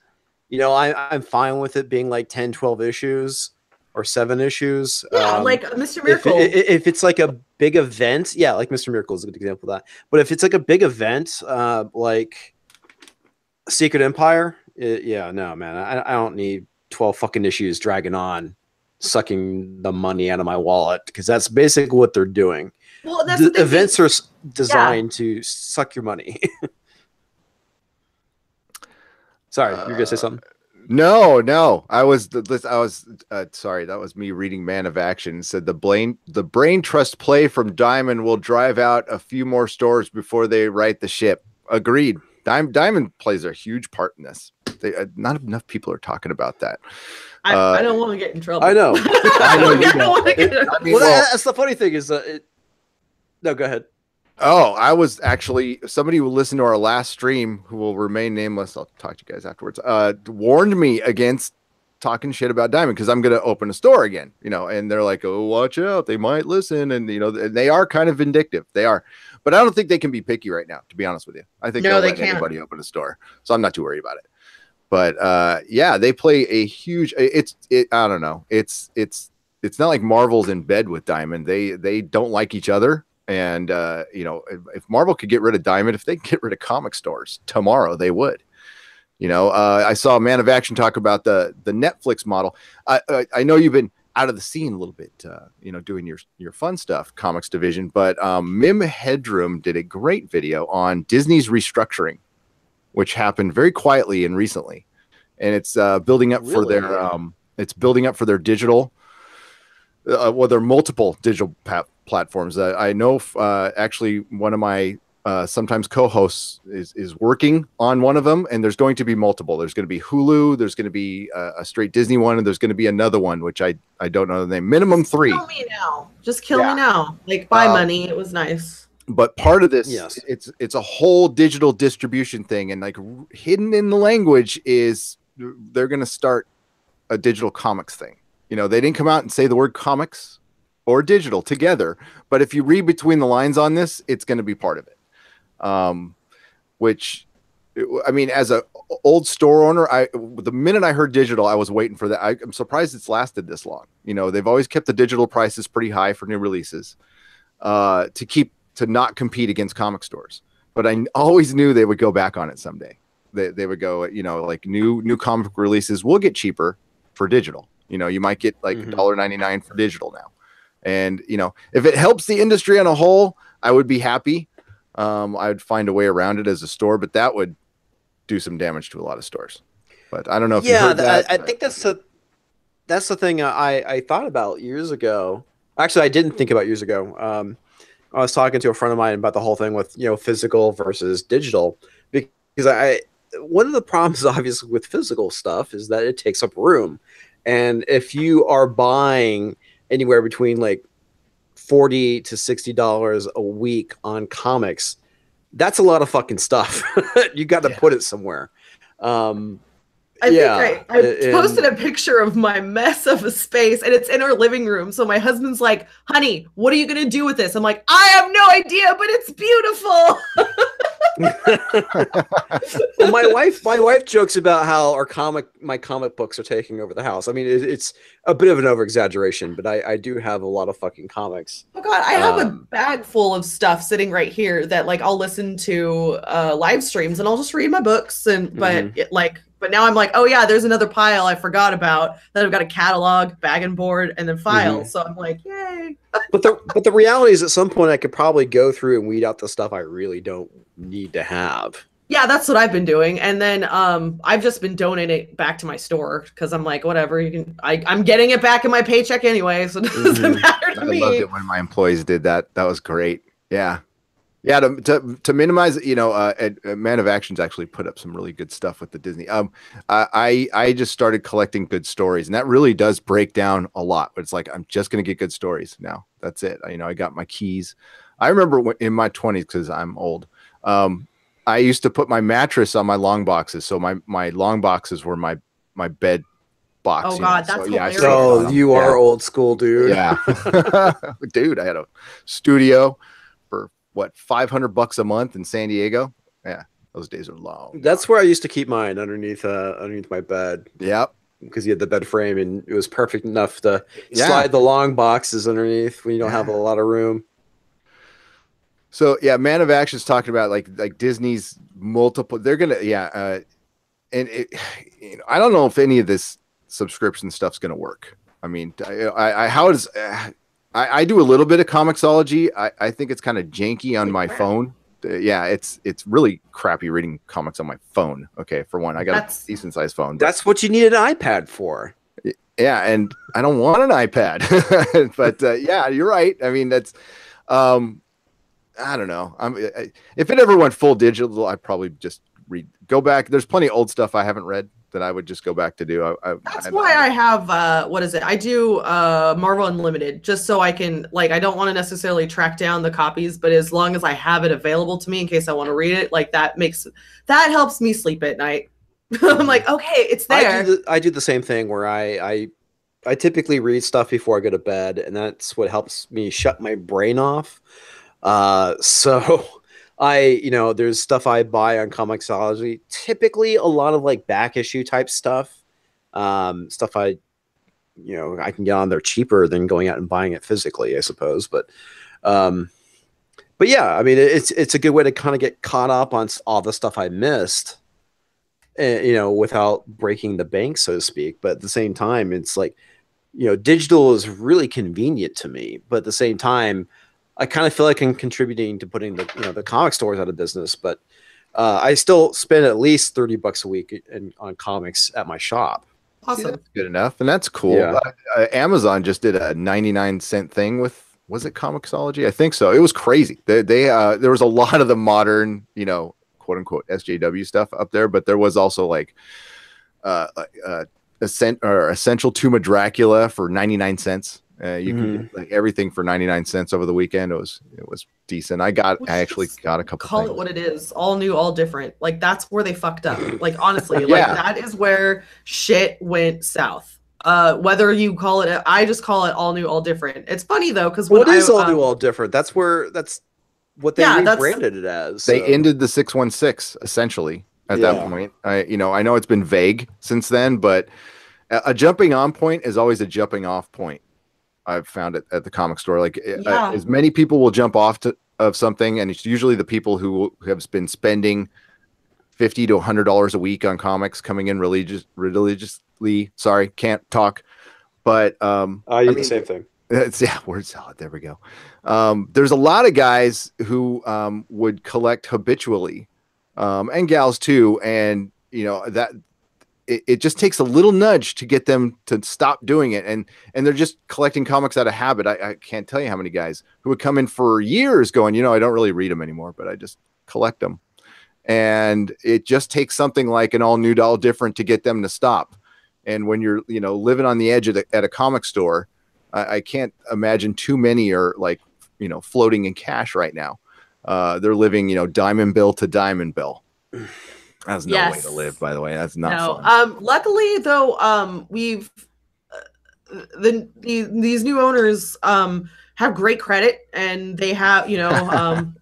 I'm fine with it being like 10, 12 issues or 7 issues. Yeah, like Mr. Miracle. If it's like a big event, yeah, like Mr. Miracle is a good example of that. But if it's like a big event, like Secret Empire, no, man, I don't need 12 fucking issues dragging on, sucking the money out of my wallet, because that's basically what they're doing. Well, that's the events are designed to suck your money. Sorry, you're gonna say something? No. I was sorry. That was me reading Man of Action. It said the brain trust play from Diamond will drive out a few more stores before they right the ship. Agreed. Diamond plays a huge part in this. Not enough people are talking about that. I don't want to get in trouble. I know. I know you don't. That's the funny thing is that. No, go ahead. Oh, I was actually, somebody who listened to our last stream, who will remain nameless, I'll talk to you guys afterwards, warned me against talking shit about Diamond because I'm going to open a store again, you know, and they're like, oh, watch out, they might listen. And, you know, they are kind of vindictive. They are, but I don't think they can be picky right now, to be honest with you. I think they'll let anybody open a store. So I'm not too worried about it. But yeah, they play a huge, I don't know. It's not like Marvel's in bed with Diamond. They don't like each other. And, you know, if Marvel could get rid of Diamond, if they could get rid of comic stores tomorrow, they would. You know, I saw Man of Action talk about the Netflix model. I know you've been out of the scene a little bit, you know, doing your fun stuff, comics division. But Mim Headroom did a great video on Disney's restructuring, which happened very quietly and recently. And it's building up for their digital. Well, there are multiple digital platforms. I know actually one of my sometimes co-hosts is working on one of them, and there's going to be multiple. There's going to be Hulu, there's going to be a straight Disney one, and there's going to be another one, which I don't know the name. Minimum 3. Kill me now. Just kill me now. Like, buy money. It was nice. But part of this, yes, it's a whole digital distribution thing, and like hidden in the language is they're going to start a digital comics thing. You know, they didn't come out and say the word comics or digital together, but if you read between the lines on this, it's going to be part of it. Which, I mean, as a old store owner, the minute I heard digital, I was waiting for that. I'm surprised it's lasted this long. You know, they've always kept the digital prices pretty high for new releases, to not compete against comic stores. But I always knew they would go back on it someday. They would go, you know, like new comic releases will get cheaper for digital. You know, you might get like $1.99 for digital now. And, you know, if it helps the industry on a whole, I would be happy. I'd find a way around it as a store, but that would do some damage to a lot of stores. But I don't know if you heard that. I think that's the thing I thought about years ago. Actually, I didn't think about years ago. I was talking to a friend of mine about the whole thing with, you know, physical versus digital, because one of the problems obviously with physical stuff is that it takes up room. And if you are buying anywhere between like $40 to $60 a week on comics, that's a lot of fucking stuff. You got to put it somewhere. I posted a picture of my mess of a space, and it's in our living room. So my husband's like, honey, what are you going to do with this? I'm like, I have no idea, but it's beautiful. Well, my wife jokes about how my comic books are taking over the house. I mean, it's a bit of an over exaggeration, but I do have a lot of fucking comics. Oh God, I have a bag full of stuff sitting right here that like I'll listen to live streams and I'll just read my books but now I'm like, oh yeah, there's another pile I forgot about that I've got a catalog, bag and board, and then files. So I'm like, yay. But the reality is, at some point I could probably go through and weed out the stuff I really don't need to have. Yeah, that's what I've been doing. And then I've just been donating it back to my store because I'm like, whatever, I'm getting it back in my paycheck anyway, so it doesn't matter to me. I loved it when my employees did that. That was great. Yeah. Yeah, to minimize it, you know, Man of Action's actually put up some really good stuff with the Disney. I just started collecting good stories, and that really does break down a lot. But it's like I'm just gonna get good stories now. That's it. You know, I got my keys. I remember in my 20s, because I'm old. I used to put my mattress on my long boxes, so my long boxes were my bed box. Oh God, that's hilarious. So you are old school, dude. Yeah, dude. I had a studio for what, $500 a month in San Diego. Yeah, those days are long. That's where I used to keep mine, underneath my bed. Yep, because you had the bed frame and it was perfect enough to slide the long boxes underneath when you don't have a lot of room. So yeah, Man of Action is talking about like Disney's multiple. They're gonna and it, you know, I don't know if any of this subscription stuff's gonna work. I mean, I do a little bit of Comixology. I think it's kind of janky on my phone. Yeah, it's really crappy reading comics on my phone. Okay, for one, I got a decent sized phone. That's what you need an iPad for. Yeah, and I don't want an iPad. But yeah, you're right. I mean, that's I don't know. If it ever went full digital, I'd probably just go back. There's plenty of old stuff I haven't read that I would just go back to do. That's why I have what is it? I do Marvel Unlimited, just so I can, like, I don't want to necessarily track down the copies, but as long as I have it available to me in case I want to read it, like that helps me sleep at night. I'm like, okay, it's there. I do the same thing where I typically read stuff before I go to bed, and that's what helps me shut my brain off. So there's stuff I buy on Comixology, typically a lot of like back issue type stuff, stuff I can get on there cheaper than going out and buying it physically, I suppose. But yeah, I mean, it's a good way to kind of get caught up on all the stuff I missed, without breaking the bank, so to speak. But at the same time, it's like, digital is really convenient to me, but at the same time, I kind of feel like I'm contributing to putting the comic stores out of business, but I still spend at least $30 a week on comics at my shop. Awesome. Yeah, that's good enough, and that's cool. Yeah. Amazon just did a 99-cent thing with, was it Comixology? I think so. It was crazy. There was a lot of the modern, quote unquote SJW stuff up there, but there was also like Essential Tomb of Dracula for 99 cents. You can get like everything for 99 cents over the weekend. It was decent. I actually got a couple. Call it what it is. All new, all different. Like that's where they fucked up. Like honestly, like that is where shit went south. Whether you call it, I just call it all new, all different. It's funny though, because what is all new, all different? That's what they rebranded it as. They ended the 616 essentially at that point. I know it's been vague since then, but a jumping on point is always a jumping off point. I've found it at the comic store. Like as many people will jump off of something, and it's usually the people who have been spending $50 to $100 a week on comics, coming in religiously. Sorry, can't talk. But I do the same thing. Word salad. There we go. There's a lot of guys who would collect habitually, and gals too, and that. It just takes a little nudge to get them to stop doing it. And they're just collecting comics out of habit. I can't tell you how many guys who would come in for years going, I don't really read them anymore, but I just collect them. And it just takes something like an all new, all different to get them to stop. And when you're, living on the edge at a comic store, I can't imagine too many are like, floating in cash right now. They're living, diamond bill to diamond bill. That's no way to live, by the way. That's not fun. Luckily, though, we've these new owners have great credit, and they have,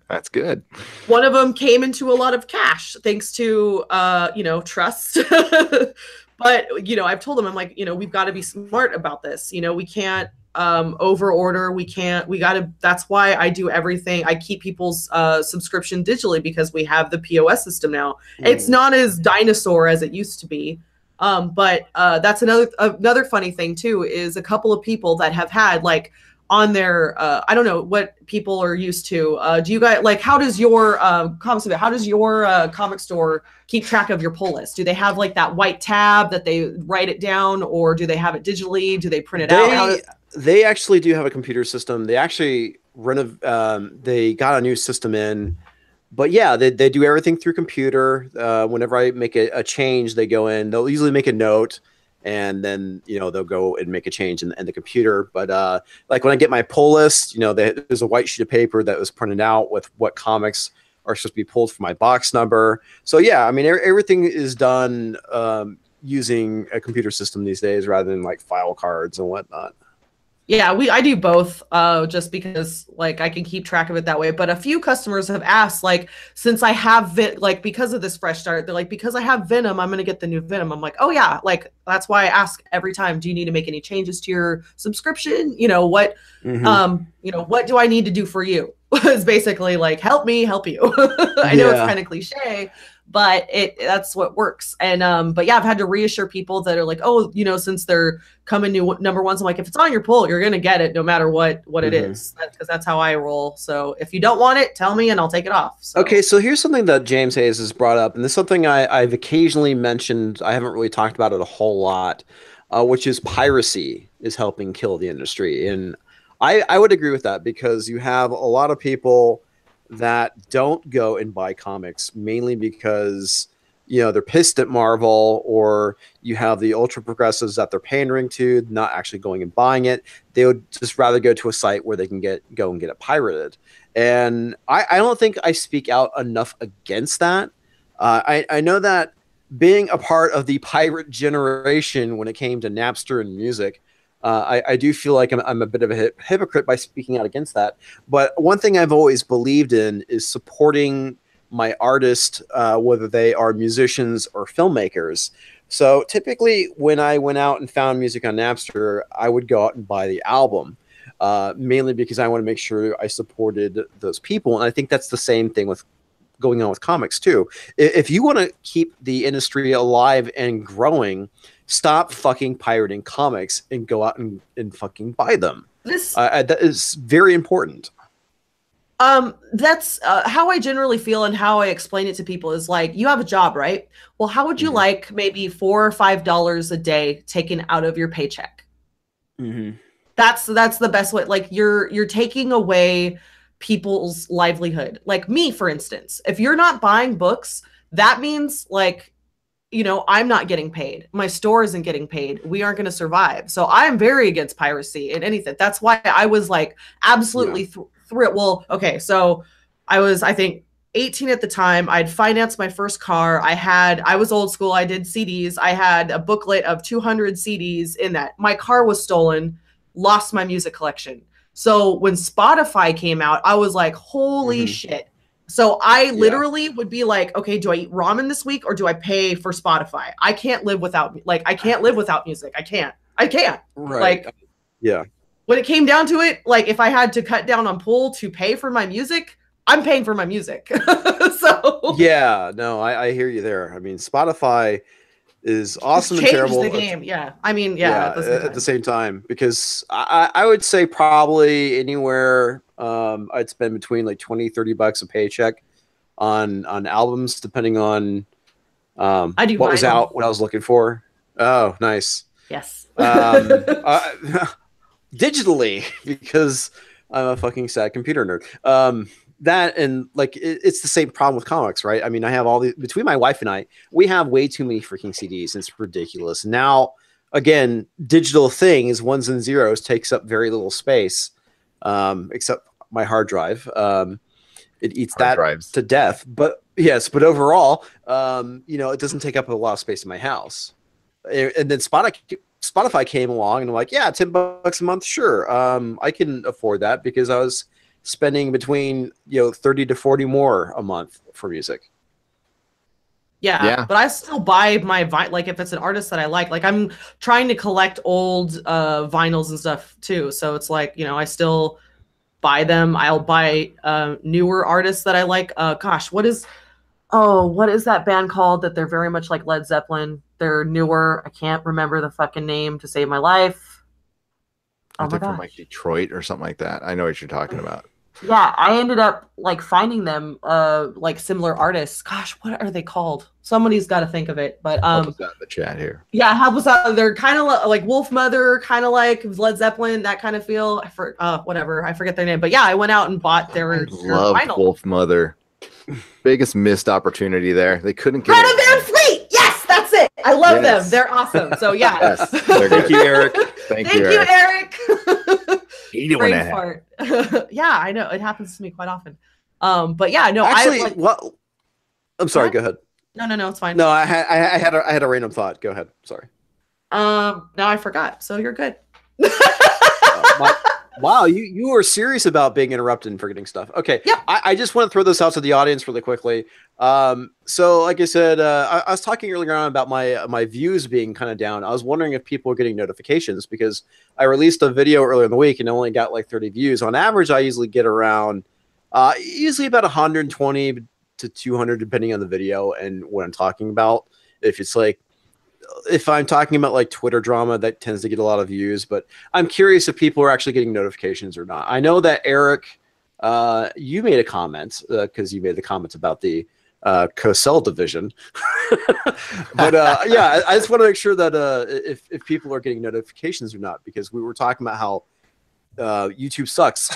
that's good. One of them came into a lot of cash thanks to trust. But I've told them, I'm like, we've got to be smart about this. We can't over order. That's why I do everything. I keep people's subscription digitally, because we have the POS system now. It's not as dinosaur as it used to be. But that's another funny thing too, is a couple of people that have had like on their I don't know what people are used to. Do you guys how does your comic store keep track of your pull list? Do they have like that white tab that they write it down, or do they have it digitally? Do they print it out? They actually do have a computer system. They actually they got a new system in, but yeah, they do everything through computer. Whenever I make a change, they go in, they'll usually make a note, and then, they'll go and make a change in the computer. But like when I get my pull list, there's a white sheet of paper that was printed out with what comics are supposed to be pulled from my box number. So yeah, I mean, everything is done using a computer system these days rather than like file cards and whatnot. Yeah, I do both, just because like I can keep track of it that way. But a few customers have asked, like, since I have because of this fresh start, they're like, because I have Venom, I'm gonna get the new Venom. I'm like, oh yeah, like that's why I ask every time, do you need to make any changes to your subscription? What what do I need to do for you? It's basically like, help me help you. I know it's kind of cliche, but that's what works. And but yeah, I've had to reassure people that are like, oh, since they're coming new number ones, I'm like, if it's on your pull, you're gonna get it no matter what it is, because that's how I roll. So if you don't want it, tell me and I'll take it off. So. Okay, so here's something that James Hayes has brought up, and this is something I've occasionally mentioned. I haven't really talked about it a whole lot, which is piracy is helping kill the industry. And I would agree with that, because you have a lot of people that don't go and buy comics, mainly because you know, they're pissed at Marvel, or you have the ultra progressives that they're pandering to, not actually going and buying it. They would just rather go to a site where they can go and get it pirated. And I don't think I speak out enough against that. I know that being a part of the pirate generation when it came to Napster and music, I do feel like I'm a bit of a hypocrite by speaking out against that. But one thing I've always believed in is supporting my artist, whether they are musicians or filmmakers. So typically when I went out and found music on Napster, I would go out and buy the album, mainly because I want to make sure I supported those people. And I think that's the same thing with going on with comics too. If you want to keep the industry alive and growing, stop fucking pirating comics and go out and fucking buy them. That is very important. That's how I generally feel, and how I explain it to people is like, you have a job, right? Well, how would you like maybe $4 or $5 a day taken out of your paycheck? That's the best way. Like you're taking away people's livelihood. Like me, for instance, if you're not buying books, that means like, you know, I'm not getting paid. My store isn't getting paid. We aren't going to survive. So I'm very against piracy and anything. That's why I was like absolutely thrilled. Well, okay, so I was, I think, 18 at the time. I'd financed my first car. I was old school. I did CDs. I had a booklet of 200 CDs in that. My car was stolen, lost my music collection. So when Spotify came out, I was like, holy shit. So I literally would be like, okay, do I eat ramen this week or do I pay for Spotify? I can't live without, like, I can't live without music. I can't. Right. Like, yeah. When it came down to it, like if I had to cut down on pool to pay for my music, I'm paying for my music. So yeah, no, I hear you there. I mean, Spotify is awesome and terrible. The game, yeah. I mean, at the same time, because I would say probably anywhere I'd spend between like $20-30 a paycheck on albums, depending on what was out, what I was looking for. Oh, nice. Yes. Digitally, because I'm a fucking sad computer nerd. That and like it's the same problem with comics, right? I mean, I have all the, between my wife and I, we have way too many freaking CDs. And it's ridiculous. Now, again, digital things, ones and zeros, takes up very little space, except my hard drive. It eats to death. But yes, but overall, you know, it doesn't take up a lot of space in my house. And then Spotify came along and I'm like, yeah, $10 a month, sure. I can afford that because I was spending between, you know, 30 to 40 more a month for music. Yeah, but I still buy my like if it's an artist that I like I'm trying to collect old vinyls and stuff too. So it's like, you know, I still buy them. I'll buy newer artists that I like. Gosh, what is that band called that they're very much like Led Zeppelin? They're newer. I can't remember the fucking name to save my life. I think from like Detroit or something like that. I know what you're talking about. Yeah, I ended up like finding them like similar artists. Gosh, what are they called? Somebody's got to think of it. But help us out in the chat here. Yeah, help us out. They're kind of like Wolf Mother, kind of like Led Zeppelin, that kind of feel. Whatever, I forget their name. But yeah, I went out and bought their vinyl. Wolf Mother. Biggest missed opportunity there. They couldn't get Greta Van Fleet. Yes, that's it. I love them. They're awesome. So yeah. Yes, thank you, Eric. Thank you, Eric. Brain fart. Yeah, I know. It happens to me quite often. But yeah, no. Actually, I'm sorry. Go ahead. No, it's fine. No, I had a random thought. Go ahead. Sorry. Now I forgot. So you're good. Wow, you were serious about being interrupted and forgetting stuff. Okay. Yeah. I just want to throw this out to the audience really quickly. So like I said, I was talking earlier on about my views being kind of down. I was wondering if people were getting notifications because I released a video earlier in the week and only got like 30 views. On average, I usually get around usually about 120 to 200 depending on the video and what I'm talking about. If I'm talking about like Twitter drama, that tends to get a lot of views, but I'm curious if people are actually getting notifications or not. I know that Eric, you made a comment because you made the comments about the co-cell division. But yeah, I just want to make sure that if people are getting notifications or not, because we were talking about how YouTube sucks.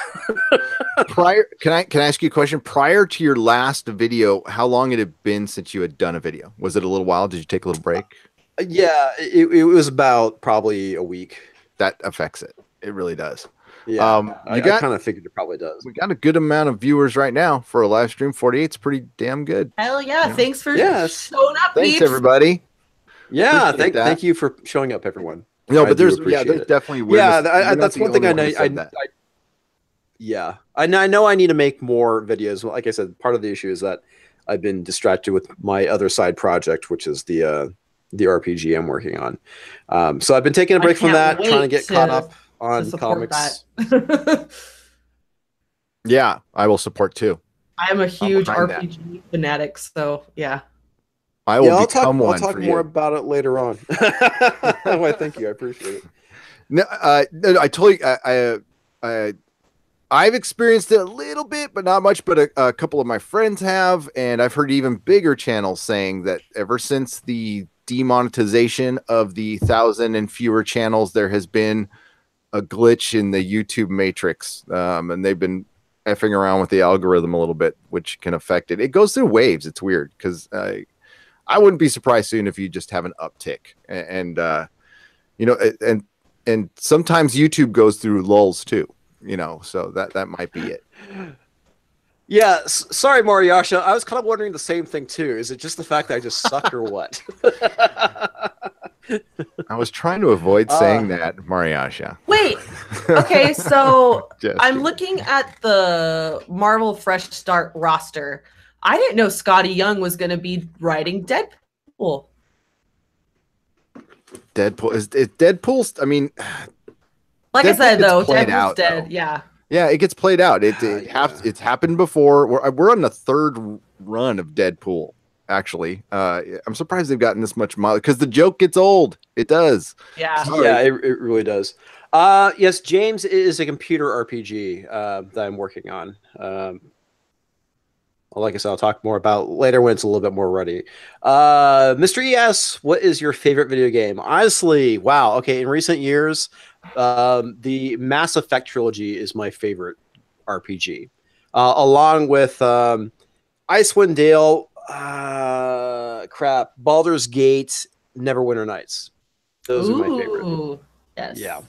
Can I ask you a question? Prior to your last video, how long had it been since you had done a video? Was it a little while? Did you take a little break? Yeah, it was about probably a week. That affects it. It really does. Yeah, I kind of figured it probably does. We got a good amount of viewers right now for a live stream. 48 is pretty damn good. Hell yeah! Thanks for showing up. Thanks, everybody. Yeah, thank you for showing up, everyone. No, but there's definitely that's one thing I know. I know I need to make more videos. Like I said, part of the issue is that I've been distracted with my other side project, which is the RPG I'm working on. So I've been taking a break from that, trying to get caught up on comics. Yeah, I will support too. I'm a huge RPG fanatic, so yeah. I will I'll talk more about it later on. Well, thank you. I appreciate it. No, I told you, I've experienced it a little bit, but not much. But a couple of my friends have, and I've heard even bigger channels saying that ever since the demonetization of the 1,000 and fewer channels, there has been a glitch in the YouTube matrix, and they've been effing around with the algorithm a little bit, which can affect it. It goes through waves. It's weird because I wouldn't be surprised soon if you just have an uptick, and you know, and sometimes YouTube goes through lulls too, you know, so that might be it. Yeah, sorry, Mariasha. I was kind of wondering the same thing too. Is it just the fact that I just suck or what? I was trying to avoid saying that, Mariasha. Wait. Okay, so I'm looking at the Marvel Fresh Start roster. I didn't know Scotty Young was going to be writing Deadpool. Deadpool's. I mean, like I said, though, Deadpool's dead. Yeah. Yeah, it gets played out. It's happened before. We're on the third run of Deadpool. Actually, I'm surprised they've gotten this much mileage because the joke gets old. It does. Yeah. Sorry. Yeah, it really does. Yes, James is a computer RPG that I'm working on. Like I said, I'll talk more about later when it's a little bit more ready. Mr. ES, what is your favorite video game? Honestly, wow. Okay, in recent years, the Mass Effect trilogy is my favorite RPG, along with Icewind Dale, Baldur's Gate, Neverwinter Nights. Those are my favorite. Yes. Yeah.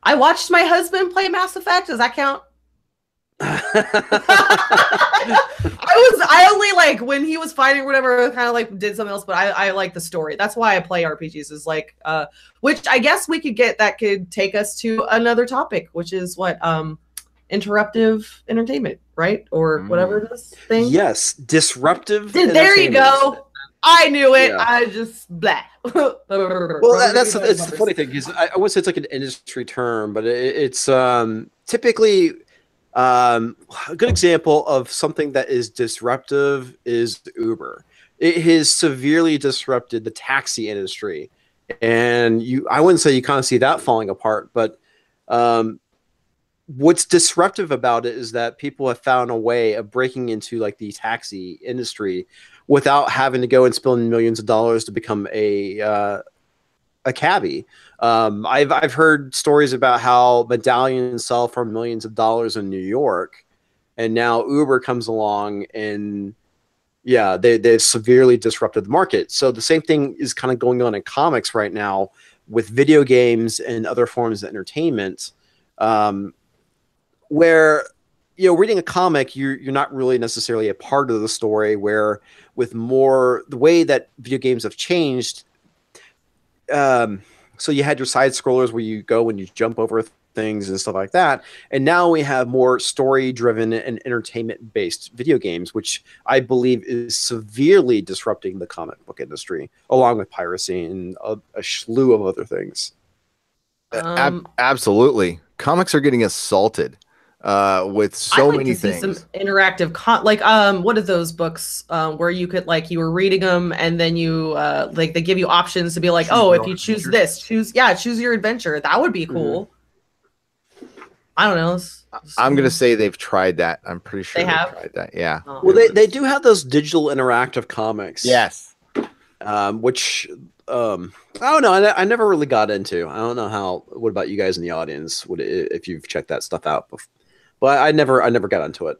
I watched my husband play Mass Effect. Does that count? I only like when he was fighting or whatever, kind of like did something else, but I like the story. That's why I play RPGs, is like which I guess we could get, that could take us to another topic, which is what interruptive entertainment, right? Or whatever this thing. Yes, disruptive. There you go. I knew it. Yeah. I just blah. Well, that's the funny thing, is I would say it's like an industry term, but it's typically a good example of something that is disruptive is Uber. It has severely disrupted the taxi industry, and I wouldn't say you kind of see that falling apart, but what's disruptive about it is that people have found a way of breaking into like the taxi industry without having to go and spend millions of dollars to become a cabbie. I've heard stories about how medallions sell for millions of dollars in New York, and now Uber comes along and they've severely disrupted the market. So the same thing is kind of going on in comics right now with video games and other forms of entertainment, where reading a comic, you're not really necessarily a part of the story, where with more the way that video games have changed, so you had your side scrollers where you go and you jump over things and stuff like that, and now we have more story driven and entertainment based video games, which I believe is severely disrupting the comic book industry, along with piracy and a slew of other things. Absolutely, comics are getting assaulted with so many things. Some interactive like what are those books where you could you were reading them and then you they give you options to be like, oh, if you choose this, choose your adventure. That would be cool. I don't know. I'm gonna say they've tried that. I'm pretty sure they have tried that. Yeah. Well, they do have those digital interactive comics. Yes. Which don't know. I never really got into. I don't know how. What about you guys in the audience? If you've checked that stuff out before? But I never got into it.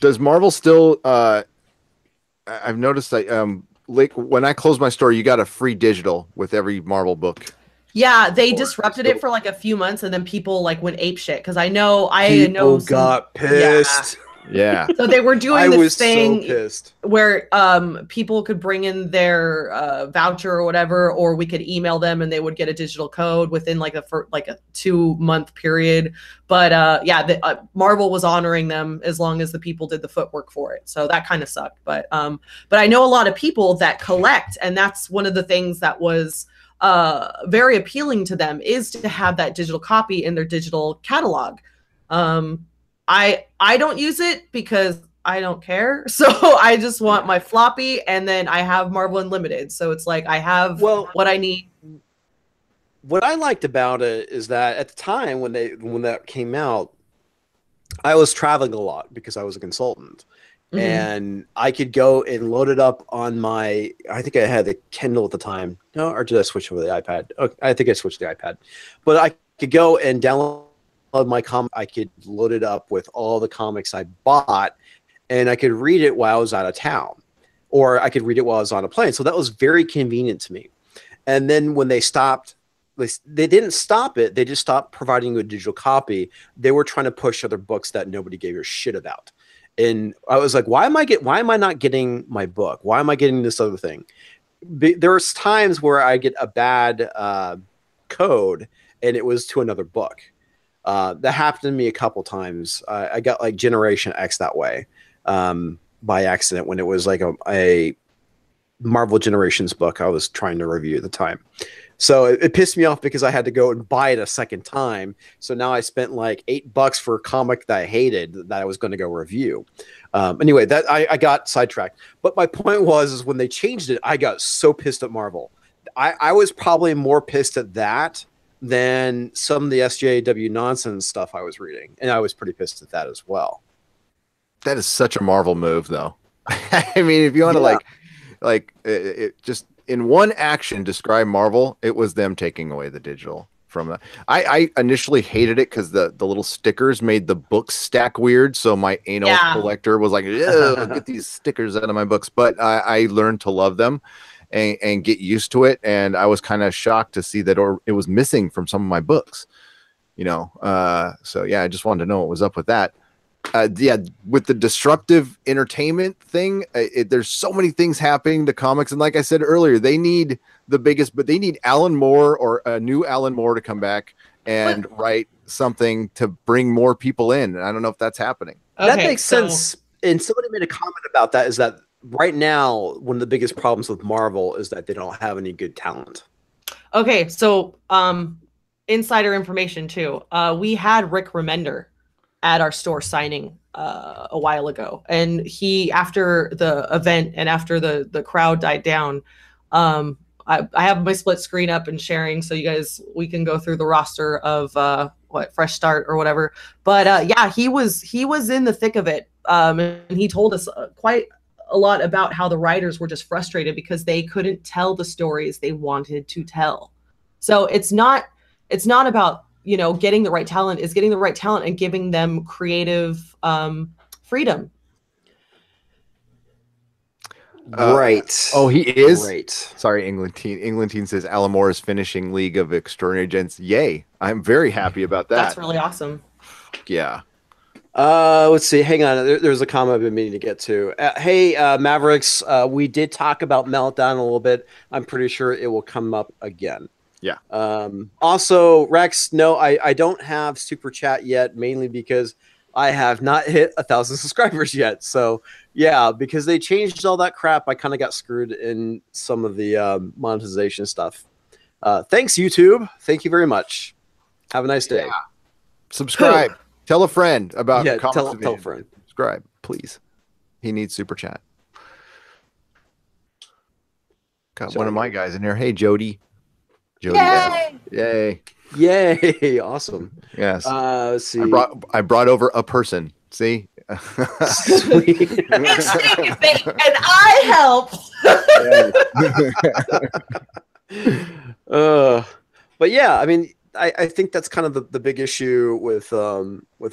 Does Marvel still? I've noticed that like when I close my store, you got a free digital with every Marvel book. Yeah, they disrupted it for like a few months, and then people like went ape shit because I know people got pissed. Yeah. So they were doing this thing so pissed. where people could bring in their voucher or whatever, or we could email them and they would get a digital code within like a 2-month period. But yeah, Marvel was honoring them as long as the people did the footwork for it. So that kind of sucked. But I know a lot of people that collect, and that's one of the things that was very appealing to them, is to have that digital copy in their digital catalog. I don't use it because I don't care. So I just want my floppy, and then I have Marvel Unlimited. So it's like I have what I need. What I liked about it is that at the time when that came out, I was traveling a lot because I was a consultant. Mm-hmm. And I could go and load it up on my, I think I had the Kindle at the time. No, or did I switch over the iPad? Okay, I think I switched to the iPad. But I could go and download my comic. I could load it up with all the comics I bought, and I could read it while I was out of town, or I could read it while I was on a plane. So that was very convenient to me. And then when they stopped, they didn't stop it. They just stopped providing you a digital copy. They were trying to push other books that nobody gave a shit about. And I was like, why am I not getting my book? Why am I getting this other thing? There's times where I get a bad code and it was to another book. That happened to me a couple times. I got like Generation X that way by accident when it was like a Marvel Generations book I was trying to review at the time. So it pissed me off because I had to go and buy it a second time. So now I spent like $8 for a comic that I hated that I was going to go review. Anyway, that I got sidetracked. But my point is when they changed it, I got so pissed at Marvel. I was probably more pissed at that than some of the SJW nonsense stuff I was reading. And I was pretty pissed at that as well. That is such a Marvel move, though. I mean, if you want to it just in one action describe Marvel, it was them taking away the digital from that. I initially hated it because the little stickers made the books stack weird. So my anal collector was like, get these stickers out of my books. But I learned to love them and get used to it. And I was kind of shocked to see that it was missing from some of my books, you know? So yeah, I just wanted to know what was up with that. Yeah, with the disruptive entertainment thing, there's so many things happening to comics, and like I said earlier, they need the biggest, but they need Alan Moore or a new Alan Moore to come back and write something to bring more people in. And I don't know if that's happening. Okay, that makes sense. And somebody made a comment about that. Is that right now one of the biggest problems with Marvel is that they don't have any good talent. Okay, so insider information too. We had Rick Remender at our store signing a while ago, and he, after the event and after the crowd died down, I have my split screen up and sharing, so you guys, we can go through the roster of Fresh Start or whatever. But yeah, he was in the thick of it, and he told us quite a lot about how the writers were just frustrated because they couldn't tell the stories they wanted to tell. So it's not about, you know, getting the right talent, is getting the right talent and giving them creative freedom. Right. Oh, he is? Right. Sorry, Englentine. Englentine says Alan Moore is finishing League of Extraordinary Gents. Yay. I'm very happy about that. That's really awesome. Yeah. Let's see. Hang on. There's a comment I've been meaning to get to. Hey, Mavericks, we did talk about Meltdown a little bit. I'm pretty sure it will come up again. Yeah. Also, Rex, no, I don't have super chat yet, mainly because I have not hit 1,000 subscribers yet. So yeah, because they changed all that crap, I kind of got screwed in some of the monetization stuff. Thanks, YouTube. Thank you very much. Have a nice day. Yeah. Subscribe. Tell a friend about tell a friend. Subscribe, please. He needs super chat. Got one of my guys in here. Hey, Jody. Jody. Yay! Yay. Yay. Awesome. Yes. Let's see. I brought over a person. See? Sweet. And I helped. But yeah, I mean, I think that's kind of the big issue with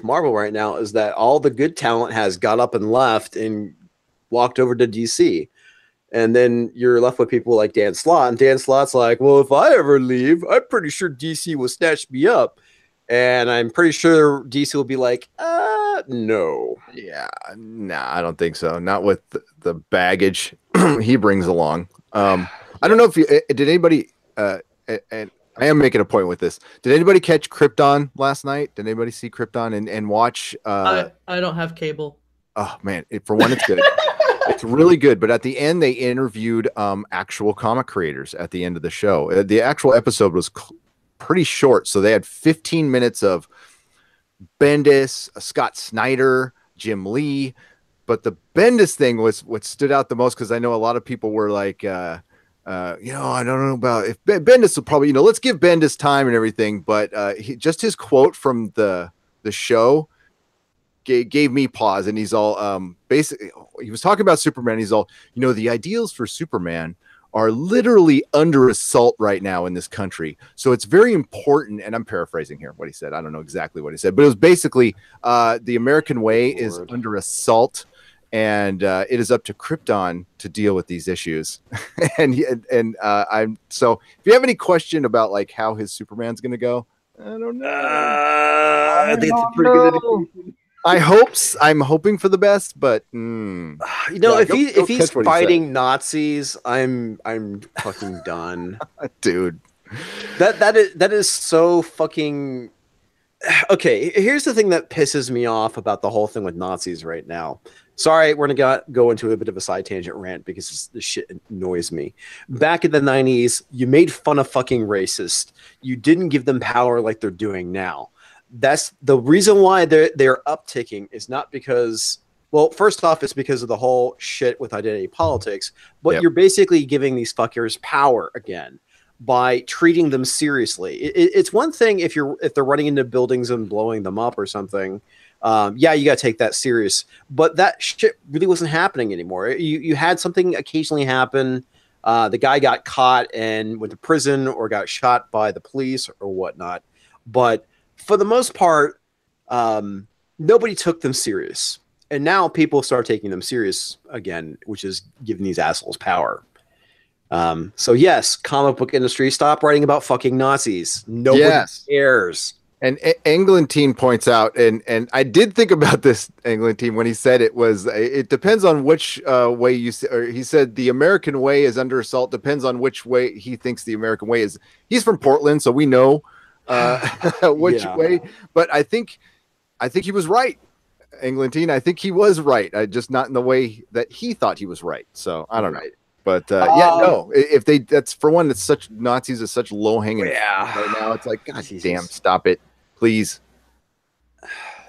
Marvel right now is that all the good talent has got up and left and walked over to DC. And then you're left with people like Dan Slott. And Dan Slott's like, well, if I ever leave, I'm pretty sure DC will snatch me up. And I'm pretty sure DC will be like, no. Yeah, nah, I don't think so. Not with the baggage he brings along. I don't know if you did anybody, and I am making a point with this. Did anybody catch Krypton last night? Did anybody see Krypton and watch? I don't have cable. Oh man, for one, it's good. It's really good. But at the end, they interviewed actual comic creators at the end of the show. The actual episode was pretty short, so they had 15 minutes of Bendis, Scott Snyder, Jim Lee. But the Bendis thing was what stood out the most, because I know a lot of people were like, I don't know about if Bendis will probably, let's give Bendis time and everything. But just his quote from the show gave me pause. And he's all basically, he was talking about Superman. He's all, the ideals for Superman are literally under assault right now in this country. So it's very important, and I'm paraphrasing here what he said. I don't know exactly what he said, but it was basically the American way is under assault, and it is up to Krypton to deal with these issues. and I'm so if you have any question about like how his Superman's going to go, I don't know. I think it's a pretty good indication. I'm hoping for the best, but if he's fighting Nazis, I'm fucking done, dude. That is so fucking okay. Here's the thing that pisses me off about the whole thing with Nazis right now. Sorry, we're gonna go into a bit of a side tangent rant because this shit annoys me. Back in the 90s, you made fun of fucking racists. You didn't give them power like they're doing now. That's the reason why they're upticking is not because, well, first off, it's because of the whole shit with identity politics, but you're basically giving these fuckers power again by treating them seriously. It's one thing if they're running into buildings and blowing them up or something. You got to take that serious, but that shit really wasn't happening anymore. You had something occasionally happen. The guy got caught and went to prison or got shot by the police or whatnot. But for the most part, nobody took them serious. And now people start taking them serious again, which is giving these assholes power. So yes, comic book industry, stop writing about fucking Nazis. Nobody cares. And Englentine points out, and I did think about this, Englentine, when he said it depends on which way you say, or he said the American way is under assault, depends on which way he thinks the American way is. He's from Portland, so we know which way, but I think he was right, Englentine. I think he was right. Just not in the way that he thought he was right. So I don't know. But if that's for one, it's such Nazis is such low hanging right now. It's like, God damn, stop it, please.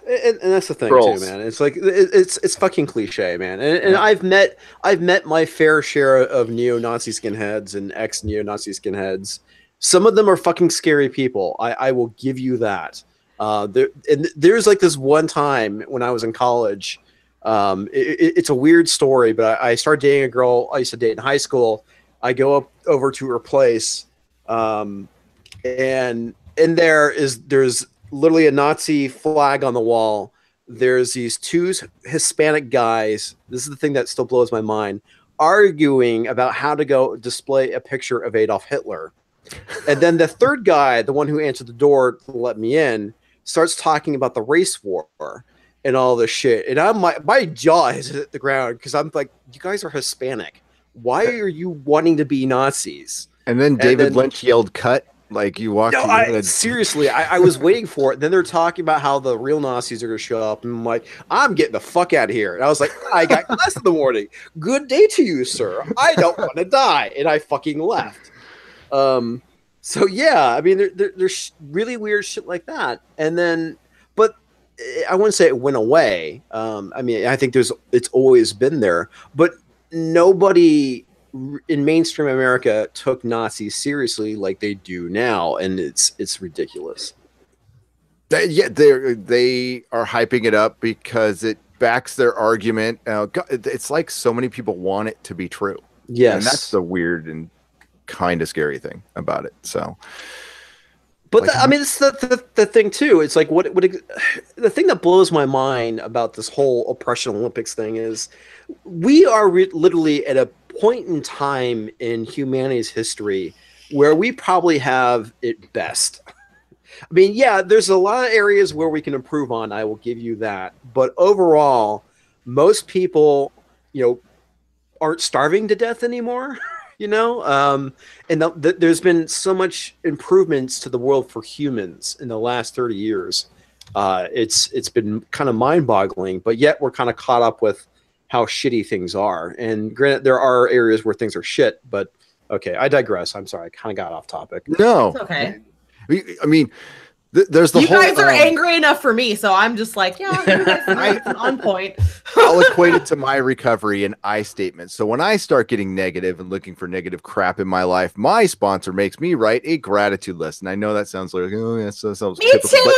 And that's the thing too, man. It's like it's fucking cliche, man. And I've met my fair share of neo-Nazi skinheads and ex-neo-Nazi skinheads. Some of them are fucking scary people. I will give you that. There's like this one time when I was in college. It's a weird story, but I started dating a girl I used to date in high school. I go over to her place, and in there's literally a Nazi flag on the wall. There's these two Hispanic guys. This is the thing that still blows my mind, arguing about how to go display a picture of Adolf Hitler. And then the third guy, the one who answered the door to let me in, starts talking about the race war and all this shit. And my jaw is hit the ground because I'm like, you guys are Hispanic. Why are you wanting to be Nazis? And then David Lynch yelled, cut. Like you walked. No, seriously, I was waiting for it. Then they're talking about how the real Nazis are going to show up. And I'm like, I'm getting the fuck out of here. And I was like, I got class in the morning. Good day to you, sir. I don't want to die. And I fucking left. So yeah, I mean, there's really weird shit like that. And then, but I wouldn't say it went away. I mean, I think it's always been there, but nobody in mainstream America took Nazis seriously like they do now. And it's ridiculous. They are hyping it up because it backs their argument. It's like so many people want it to be true. Yes. And that's the weird and kind of scary thing about it. So, but like, I mean, it's the thing too. It's like the thing that blows my mind about this whole oppression Olympics thing is we are literally at a point in time in humanity's history where we probably have it best. I mean, yeah, there's a lot of areas where we can improve on. I will give you that. But overall, most people, aren't starving to death anymore. And there's been so much improvements to the world for humans in the last 30 years. It's been kind of mind-boggling, but yet we're kind of caught up with how shitty things are. And granted, there are areas where things are shit, but okay, I digress. I'm sorry, I kind of got off topic. No, it's okay. I mean, there's the whole. You guys are angry enough for me, so I'm just like, yeah, you guys are on point. I'll equate it to my recovery and I statements. So when I start getting negative and looking for negative crap in my life, my sponsor makes me write a gratitude list. And I know that sounds like, oh, yeah, so sounds me typical, too.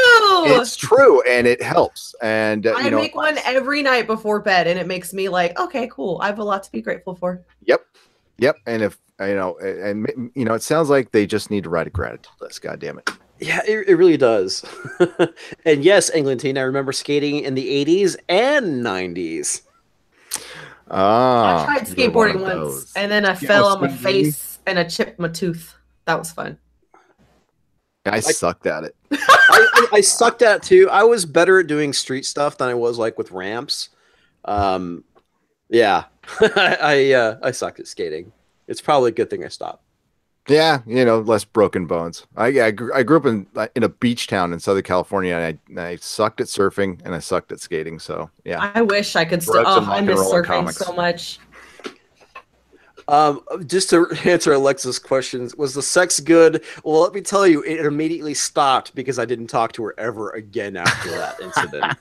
but it's true and it helps. And I make one every night before bed, and it makes me like, okay, cool. I have a lot to be grateful for. Yep. And if it sounds like they just need to write a gratitude list. God damn it. Yeah, it really does. And yes, Englentine, I remember skating in the 80s and 90s. I tried skateboarding once, and then I fell on my face and I chipped my tooth. That was fun. I sucked at it. I sucked at it too. I was better at doing street stuff than I was like with ramps. Yeah, I sucked at skating. It's probably a good thing I stopped. Yeah, less broken bones. I grew up in a beach town in Southern California, and I sucked at surfing and I sucked at skating. So yeah, I wish I could still. I miss surfing so much. Just to answer Alexa's questions, was the sex good? Well, let me tell you, it immediately stopped because I didn't talk to her ever again after that incident.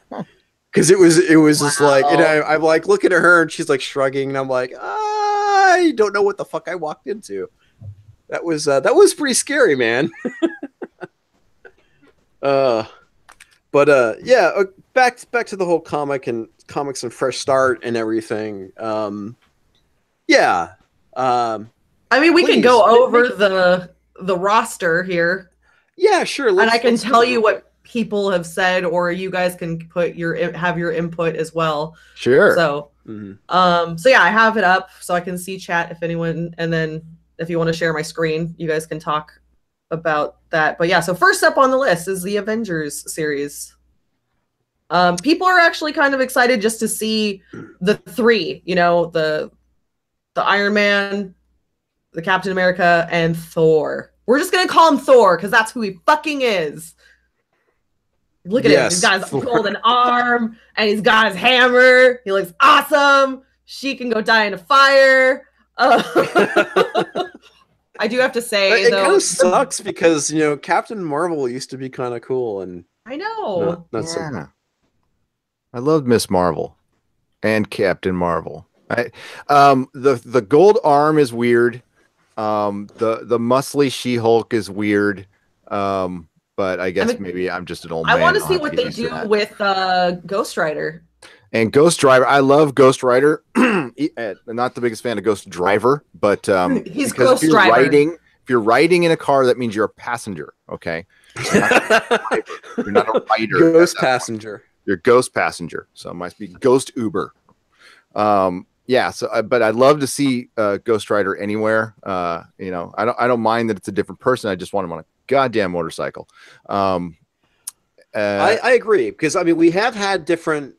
Because it was just like, I'm like looking at her and she's like shrugging, and I'm like, I don't know what the fuck I walked into. That was pretty scary, man. Yeah, back to the whole comics and fresh start and everything. Yeah. I mean, we can go over the roster here. Yeah, sure. And I can tell you what people have said, or you guys can have your input as well. Sure. So, so yeah, I have it up so I can see chat if anyone, and then if you want to share my screen, you guys can talk about that. But yeah, so first up on the list is the Avengers series. People are actually kind of excited just to see the three, the Iron Man, the Captain America, and Thor. We're just going to call him Thor because that's who he fucking is. Look at him. He's got his golden arm and he's got his hammer. He looks awesome. She can go die in a fire. I do have to say, it kind of sucks because Captain Marvel used to be kind of cool, and I know. I loved Miss Marvel and Captain Marvel. The gold arm is weird. The muscly She-Hulk is weird. But I guess maybe I'm just an old man. I want to see what they do with Ghost Rider. And Ghost Driver, I love Ghost Rider. I'm not the biggest fan of Ghost Driver, but he's Ghost Driver. If you're riding in a car, that means you're a passenger. Okay, you're not a rider. Ghost passenger. You're ghost passenger. So it must be Ghost Uber. Yeah. So, but I'd love to see Ghost Rider anywhere. I don't mind that it's a different person. I just want him on a goddamn motorcycle. I agree, because I mean we have had different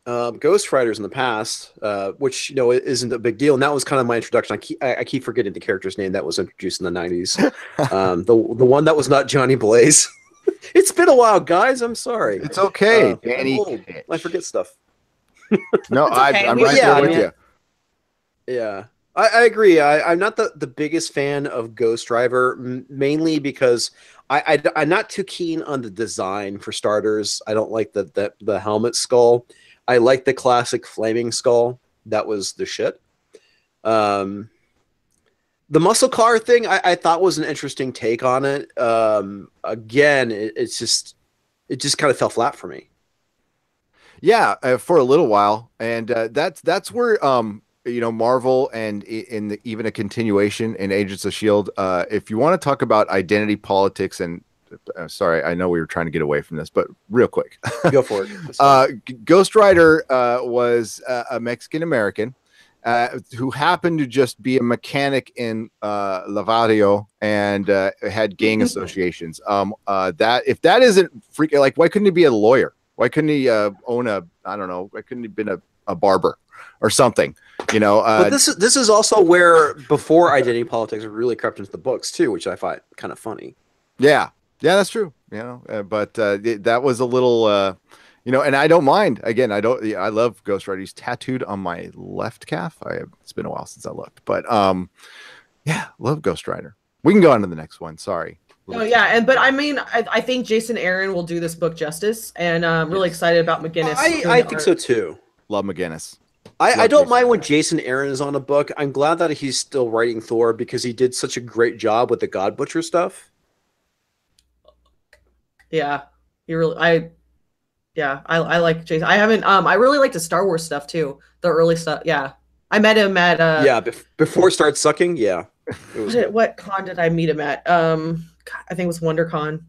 Ghost Riders in the past, which isn't a big deal, and that was kind of my introduction. I keep forgetting the character's name that was introduced in the 90s. The one that was not Johnny Blaze. It's been a while, guys. I'm sorry. It's okay, Danny. I forget stuff. No, okay. I'm right there with you. Yeah, I agree. I'm not the biggest fan of Ghost Driver, mainly because I'm not too keen on the design, for starters. I don't like the helmet skull. I like the classic flaming skull. That was the shit. The muscle car thing I thought was an interesting take on it. Again, it just kind of fell flat for me. Yeah, for a little while, and that's where you know, Marvel and even a continuation in Agents of S.H.I.E.L.D., if you want to talk about identity politics and sorry, I know we were trying to get away from this, but real quick. Go for it. Ghost Rider was a Mexican American who happened to just be a mechanic in Lavario and had gang associations. That if that isn't freaking, like, why couldn't he be a lawyer? Why couldn't he own a, I don't know, why couldn't he have been a barber or something? You know, but this is also where before identity politics really crept into the books too, which I find kind of funny. Yeah, that's true. You know, but that was a little, you know, and I don't mind. Again, I love Ghost Rider. He's tattooed on my left calf. It's been a while since I looked, but yeah, love Ghost Rider. We can go on to the next one. Sorry. Oh yeah, but I mean, I think Jason Aaron will do this book justice, and I'm really excited about McGinnis. I think so too. Love McGinnis. I don't mind when Jason Aaron is on a book. I'm glad that he's still writing Thor because he did such a great job with the God Butcher stuff. Yeah, I like Jason. I haven't. I really like the Star Wars stuff too. The early stuff. Yeah, I met him at. Before it started sucking. Yeah. What con did I meet him at? I think it was WonderCon.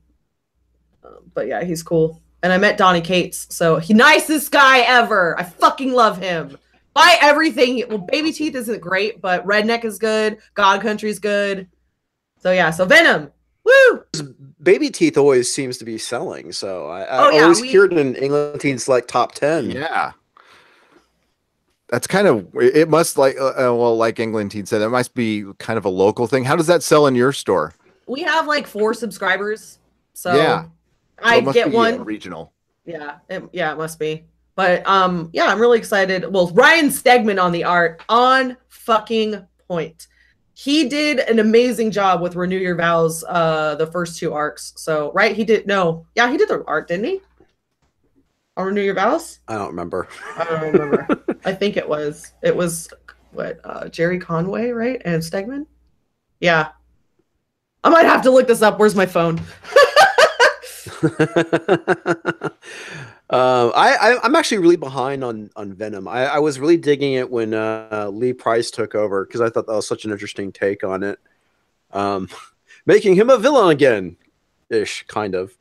But yeah, he's cool. And I met Donnie Cates, so he nicest guy ever. I fucking love him. Buy everything. Well, Baby Teeth isn't great, but Redneck is good. God Country's good. So yeah, so Venom. Woo! Baby Teeth always seems to be selling, so I always hear it in Englentine's like top 10. Yeah. That's kind of, it must like, well, like Englentine said, it must be kind of a local thing. How does that sell in your store? We have like 4 subscribers, so yeah, I get one regional. Yeah, it must be. But yeah, I'm really excited. Well, Ryan Stegman on the art, on fucking point. He did an amazing job with Renew Your Vows, the first 2 arcs. So right, he did the art, didn't he? On Renew Your Vows? I don't remember. I don't remember. I think it was what, Jerry Conway, right? And Stegman? Yeah. I might have to look this up. Where's my phone? I'm actually really behind on Venom. I was really digging it when Lee Price took over because I thought that was such an interesting take on it. Making him a villain again, ish, kind of.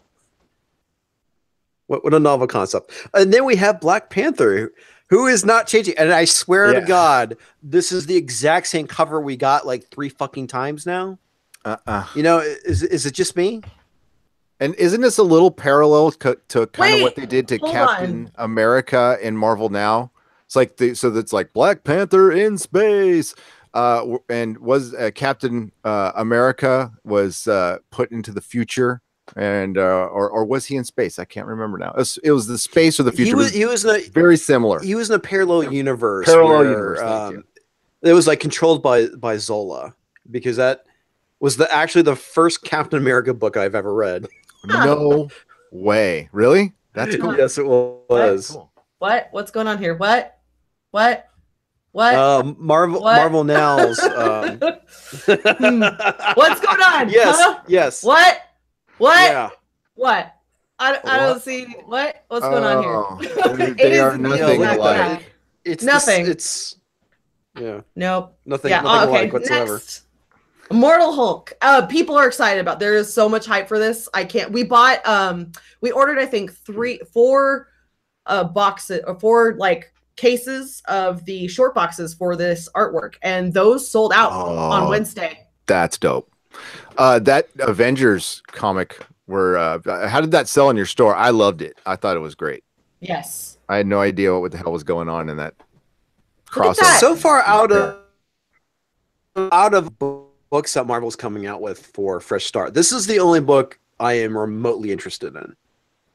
What a novel concept. And then we have Black Panther, who is not changing. And I swear to God, this is the exact same cover we got like 3 fucking times now. You know, is it just me? And isn't this a little parallel to kind of what they did to Captain America in Marvel now? It's like so that's like Black Panther in space, and was Captain America was put into the future, and or was he in space? I can't remember now. It was the space or the future. He was very similar. He was in a parallel universe. Universe. It was like controlled by Zola, because that was actually the first Captain America book I've ever read. No way. Really? That's cool. Yes, it was. What? What's going on here? What? Marvel Now's. What's going on? Yes. Huh? Yes. What? Yeah. What? I don't see what. What's going on here? They are nothing alike. It's nothing. It's nope. Nothing. Yeah. Nothing alike whatsoever. Next. Immortal Hulk. People are excited about. There is so much hype for this. We bought. We ordered, I think, 4 boxes or 4 like cases of the short boxes for this artwork, and those sold out on Wednesday. That's dope. That Avengers comic, how did that sell in your store? I loved it. I thought it was great. Yes. I had no idea what the hell was going on in that crossover. So far out of books that Marvel's coming out with for Fresh Start, this is the only book I am remotely interested in.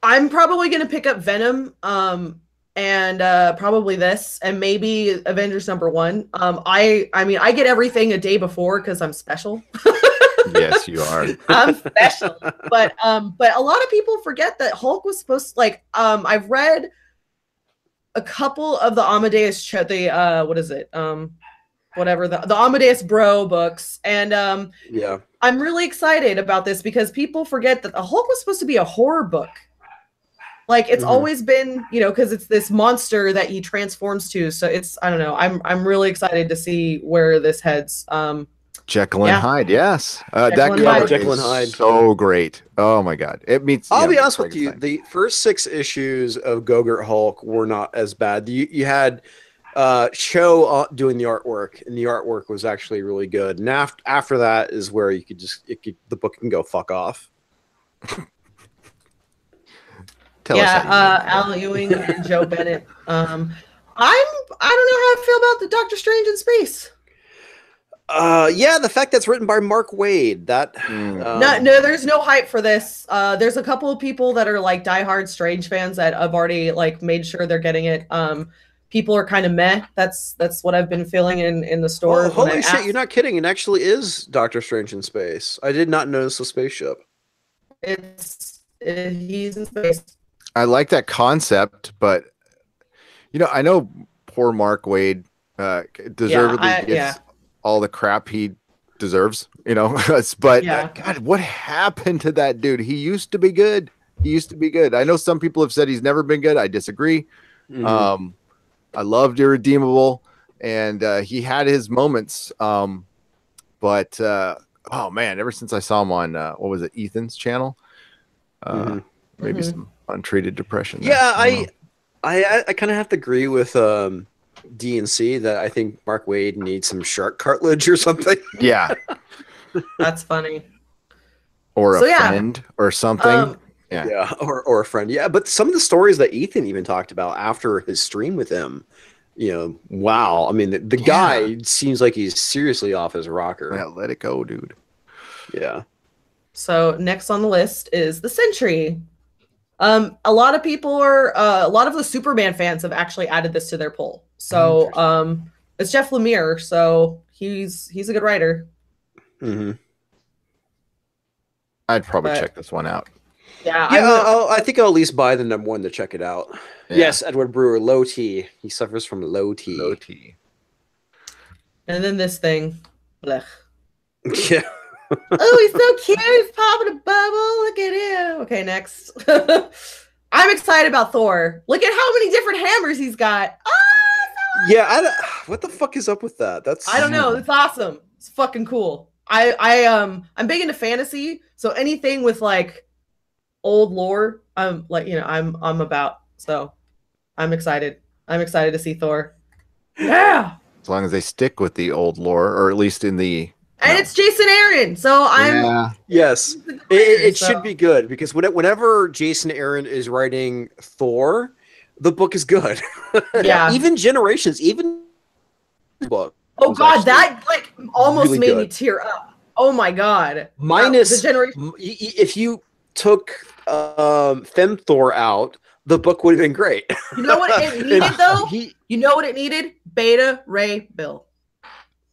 I'm probably going to pick up Venom, and probably this, and maybe Avengers #1. I mean, I get everything a day before because I'm special. Yes, you are. I'm special, but a lot of people forget that Hulk was supposed to, like, I've read a couple of the Amadeus, what is it? Whatever the Amadeus Bro books, and yeah, I'm really excited about this because people forget that the Hulk was supposed to be a horror book. Like it's always been, you know, because it's this monster that he transforms to. So it's, I don't know. I'm really excited to see where this heads. Jekyll and Hyde, yes. That Jekyll and Hyde, so great. Oh my god, it meets. I'll be honest with you. The first 6 issues of Go-Gurt Hulk were not as bad. You had Cho doing the artwork, and the artwork was actually really good. And after that is where you could just the book can go fuck off. Al Ewing and Joe Bennett. I don't know how I feel about the Doctor Strange in space. Yeah, the fact that's written by Mark Waid. That no, there's no hype for this. There's a couple of people that are like diehard Strange fans that have already like made sure they're getting it. People are kind of meh. That's what I've been feeling in the store. Oh, holy shit, you're not kidding. It actually is Doctor Strange in space. I did not notice the spaceship. He's in space. I like that concept, but you know, I know poor Mark Waid deservedly gets all the crap he deserves, you know. But God, what happened to that dude? He used to be good. I know some people have said he's never been good. I disagree. I loved Irredeemable, and he had his moments. But oh man, ever since I saw him on what was it, Ethan's channel, maybe some untreated depression. Yeah, I kind of have to agree with DNC that I think Mark Waid needs some shark cartilage or something. Yeah, that's funny. Or a friend or something. Or a friend. Yeah, but some of the stories that Ethan even talked about after his stream with him, you know, wow. I mean, the guy seems like he's seriously off his rocker. Yeah, let it go, dude. Yeah. So next on the list is the Sentry. A lot of people are, a lot of the Superman fans have actually added this to their poll. So it's Jeff Lemire, so he's a good writer. I'd probably check this one out. Yeah, I think I'll at least buy the #1 to check it out. Yeah. Yes, Edward Brewer, low T. He suffers from low T. Low T. And then this thing. Blech. Yeah. Oh, he's so cute. He's popping a bubble. Look at him. Okay, next. I'm excited about Thor. Look at how many different hammers he's got. Oh, yeah, what the fuck is up with that? I don't know. It's awesome. It's fucking cool. I'm big into fantasy, so anything with like old lore, I'm like, you know, I'm about. So I'm excited. I'm excited to see Thor. Yeah. As long as they stick with the old lore, or at least in the. And it's Jason Aaron, so yes, it should be good, because whenever Jason Aaron is writing Thor, the book is good. Yeah, even Generations, even book. Oh god, that like almost really made me tear up. Oh my god. Minus the Generation. If you took Femme Thor out, the book would have been great. You know what it needed though? You know what it needed? Beta Ray Bill.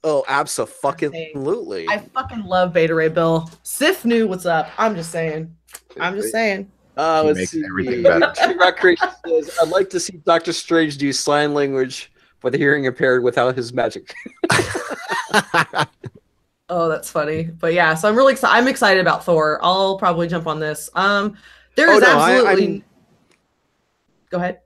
Oh, absolutely. I fucking love Beta Ray Bill. Sif knew what's up. I'm just saying. Let's see. Recreation says, I'd like to see Doctor Strange do sign language for the hearing impaired without his magic. Oh, that's funny. But yeah, so I'm really excited. I'm excited about Thor. I'll probably jump on this. There is absolutely. Go ahead.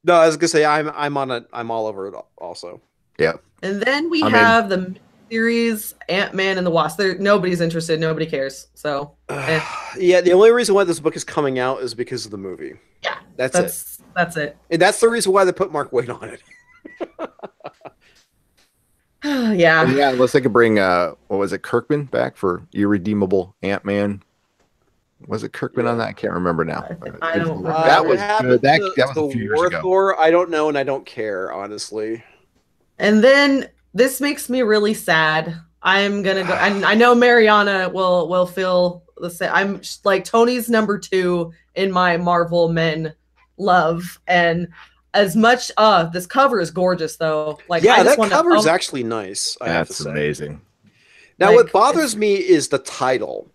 No, I was gonna say I'm on it. I'm all over it also. Yeah. And then we have the series Ant-Man and the Wasp. Nobody's interested. Nobody cares. So yeah, the only reason why this book is coming out is because of the movie. Yeah, that's it. That's it. And that's the reason why they put Mark Waid on it. Yeah. And yeah, unless they could bring what was it, Kirkman back for Irredeemable Ant-Man. Was it Kirkman on that? I can't remember now. I don't remember. That was good. That was a few years ago. Thor, I don't know, and I don't care, honestly. And then this makes me really sad. I'm gonna go, and I know Mariana will feel the same. I'm like Tony's #2 in my Marvel men love, and as much this cover is gorgeous though. Like, yeah, that cover is actually nice. That's amazing. Now, like, what bothers me is the title,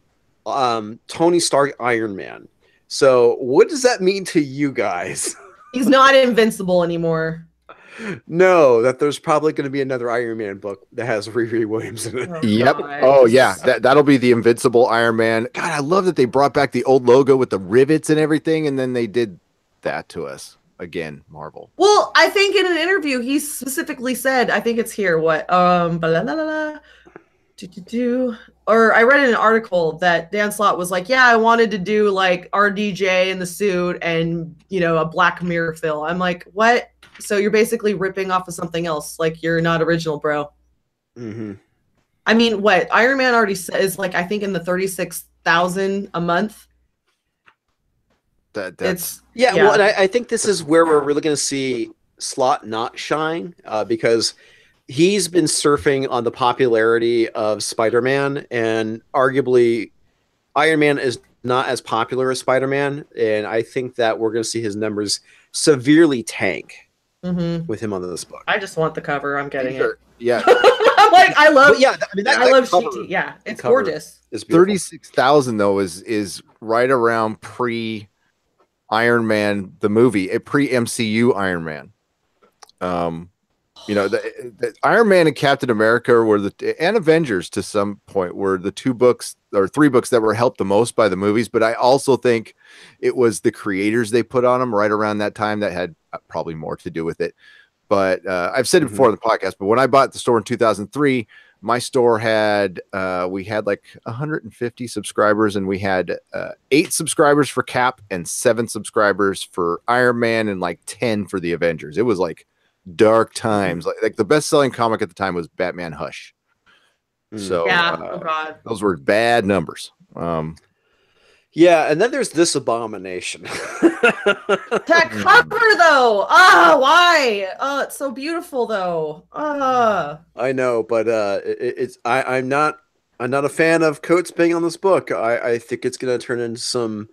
Tony Stark Iron Man. So, what does that mean to you guys? He's not invincible anymore. No, that there's probably going to be another Iron Man book that has Riri Williams in it. Yep. Oh yeah, that'll be the Invincible Iron Man. God, I love that they brought back the old logo with the rivets and everything, and then they did that to us. Again, Marvel. Well, I think in an interview he specifically said, I think it's here, what or I read in an article that Dan Slott was like, yeah, I wanted to do like RDJ in the suit and, you know, a Black Mirror fill. I'm like, what? So you're basically ripping off of something else. Like, you're not original, bro. Mm-hmm. I mean, what Iron Man already says, like, I think in the 36,000 a month. That's yeah. Well, and I think this is where we're really going to see Slott not shine, because he's been surfing on the popularity of Spider-Man, and arguably Iron Man is not as popular as Spider-Man, and I think that we're going to see his numbers severely tank with him on this book. I just want the cover. I'm getting it. Yeah. I'm like, I love. But yeah, I mean, I love Sheety. Yeah, it's gorgeous. 36,000 though is right around pre Iron Man the movie, a pre MCU Iron Man. You know, the Iron Man and Captain America were and Avengers to some point were the 2 books or 3 books that were helped the most by the movies. But I also think it was the creators they put on them right around that time that had probably more to do with it. But I've said it before on the podcast, but when I bought the store in 2003, my store had, we had like 150 subscribers, and we had 8 subscribers for Cap and 7 subscribers for Iron Man and like 10 for the Avengers. It was like dark times. Like the best selling comic at the time was Batman Hush. So yeah, oh God, those were bad numbers. Yeah, and then there's this abomination. That cover though, why? Oh, it's so beautiful though. I know, but I'm not a fan of Coates being on this book. I think it's going to turn into some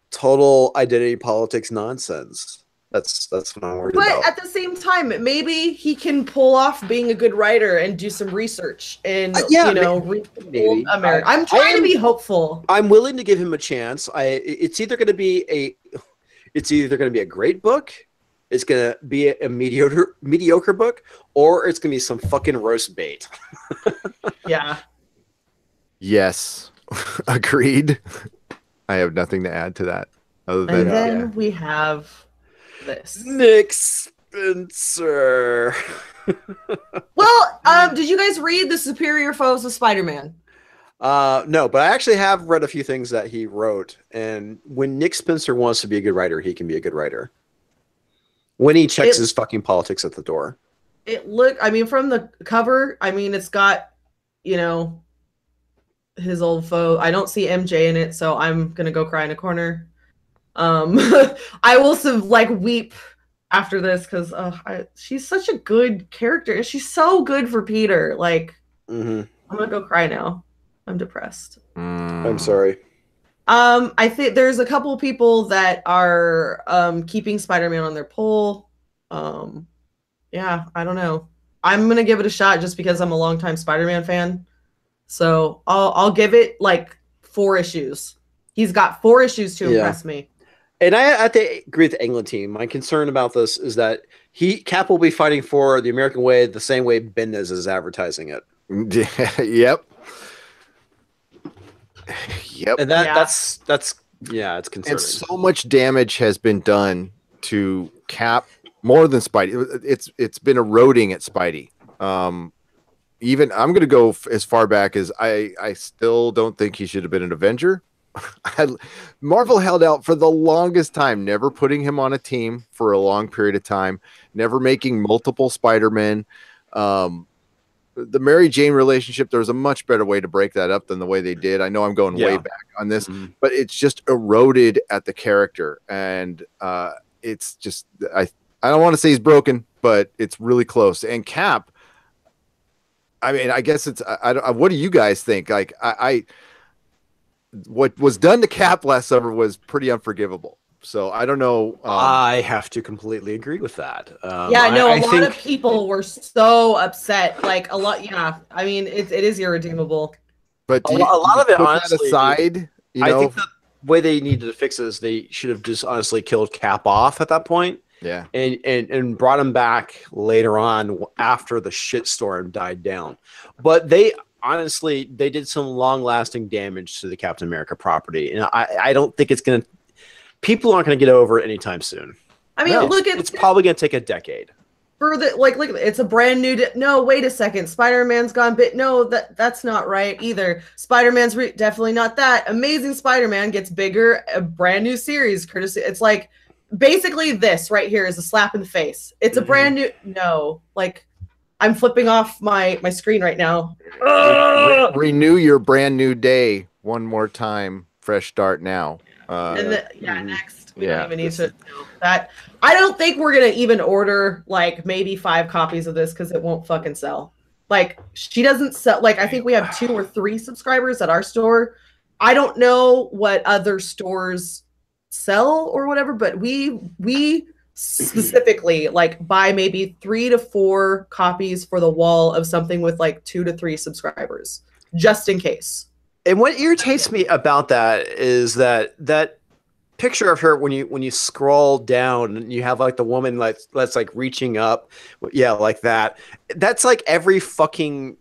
total identity politics nonsense. That's what I'm worried about. But at the same time, maybe he can pull off being a good writer and do some research and maybe. America. I'm trying to be hopeful. I'm willing to give him a chance. It's either going to be a great book, it's going to be a mediocre book, or it's going to be some fucking roast bait. Yeah. Yes. Agreed. I have nothing to add to that other than and then we have this Nick Spencer. Well, did you guys read The Superior Foes of Spider-Man? No, but I actually have read a few things that he wrote, and when Nick Spencer wants to be a good writer, he can be a good writer. When he checks his fucking politics at the door. I mean, from the cover, I mean, it's got, you know, his old foe. I don't see MJ in it, so I'm gonna go cry in a corner. I will weep after this because she's such a good character, and she's so good for Peter. Like, I'm gonna go cry now. I'm depressed. I'm sorry. I think there's a couple people that are keeping Spider-Man on their poll. Yeah, I don't know. I'm gonna give it a shot just because I'm a longtime Spider-Man fan. So I'll give it like 4 issues. He's got 4 issues to impress me. And I have to agree with the Englentine. My concern about this is that Cap will be fighting for the American way the same way Bendis is advertising it. Yep. And that's it's concerning. And so much damage has been done to Cap, more than Spidey. It's been eroding at Spidey. Even I'm going to go as far back as I still don't think he should have been an Avenger. Marvel held out for the longest time, never putting him on a team for a long period of time, never making multiple Spider-Men. The Mary Jane relationship, there was a much better way to break that up than the way they did. I know I'm going way back on this, but it's just eroded at the character. And it's just, I don't want to say he's broken, but it's really close. And Cap, I mean, I guess it's, what do you guys think? Like, what was done to Cap last summer was pretty unforgivable. So I don't know. I have to completely agree with that. A lot of people were so upset. Like a lot. Yeah, I mean, it is irredeemable. But a lot of it, honestly, aside, I think the way they needed to fix it is they should have just honestly killed Cap off at that point. Yeah, and brought him back later on after the shitstorm died down. But they did some long-lasting damage to the Captain America property, and I don't think it's going to. people aren't going to get over it anytime soon. I mean, look at it's probably going to take a decade. For the look, it's a brand new. No, wait a second. Spider-Man's gone bit. No, that's not right either. Spider-Man's definitely not that. Amazing Spider-Man gets bigger. A brand new series, courtesy. It's like basically this right here is a slap in the face. It's a brand new. No, like I'm flipping off my screen right now. Renew your brand new day one more time. Fresh start now. Next. We don't even need to know that. I don't think we're gonna even order like maybe 5 copies of this because it won't fucking sell. Like she doesn't sell. Like I think we have 2 or 3 subscribers at our store. I don't know what other stores sell or whatever, but we specifically like buy maybe 3 to 4 copies for the wall of something with like 2 to 3 subscribers, just in case. And what irritates me about that is that picture of her when you scroll down and you have like the woman that's like reaching up, like that's like every fucking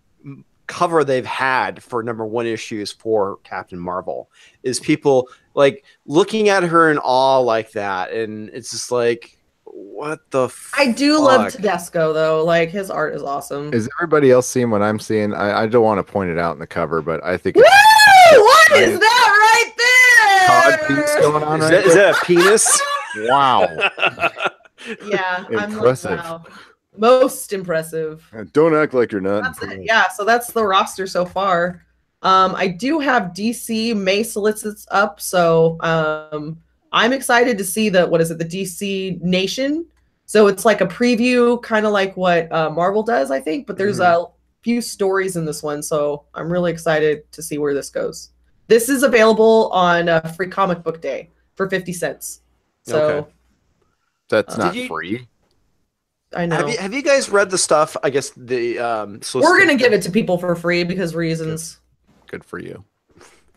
cover they've had for #1 issues for Captain Marvel is people like looking at her in awe like that, and it's just like, what the fuck? I do love Tedesco though, like his art is awesome. Is everybody else seeing what I'm seeing? I don't want to point it out in the cover, but I think what is that right there? Todd piece going on right is that a penis? Wow. Yeah, impressive. I'm like, wow. Most impressive. Don't act like you're not. That's it. Yeah, so that's the roster so far. I do have DC May solicits up, so I'm excited to see the DC Nation. So it's like a preview, kind of like what Marvel does, I think, but there's a few stories in this one, so I'm really excited to see where this goes. This is available on Free Comic Book Day for 50 cents. So okay. That's not free. I know. Have you guys read the stuff? I guess the we're gonna give it to people for free because reasons. Good for you.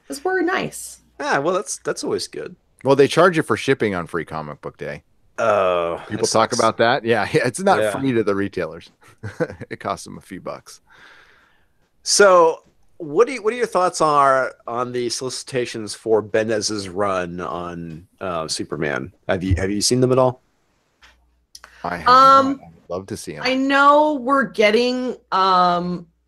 Because we're nice. Ah, well, that's always good. Well, they charge you for shipping on Free Comic Book Day. Oh, people talk about that. Yeah, it's not free to the retailers. It costs them a few bucks. So, what are your thoughts on the solicitations for Bendis's run on Superman? Have you seen them at all? I have not. I'd love to see them. I know we're getting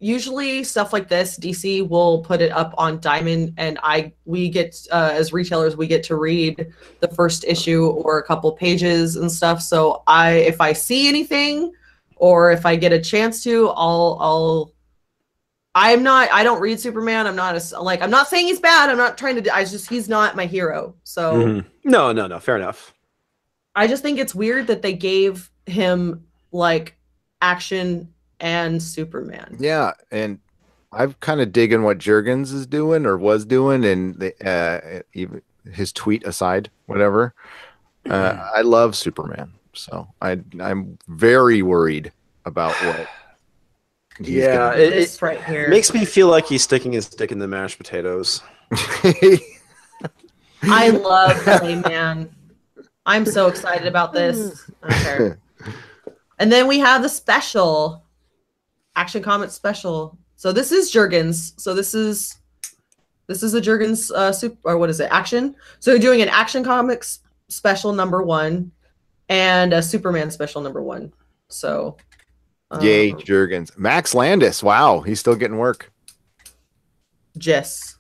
usually stuff like this. DC will put it up on Diamond, and we get as retailers we get to read the first issue or a couple pages and stuff. So if I see anything or if I get a chance to, I don't read Superman. I'm not saying he's bad. I'm not trying to. He's not my hero. So no, fair enough. I just think it's weird that they gave him like action and Superman. Yeah, and I've kind of digging what Jurgens is doing or was doing, and even his tweet aside, whatever. I love Superman, so I'm very worried about what. It right here makes me feel like he's sticking his dick in the mashed potatoes. I love Clayman. I'm so excited about this. Okay. And then we have the special Action Comics special. So this is Jurgens. So this is a Jurgens Action. So we're doing an Action Comics special #1 and a Superman special #1. So yay, Jurgens. Max Landis. Wow, he's still getting work. Jess.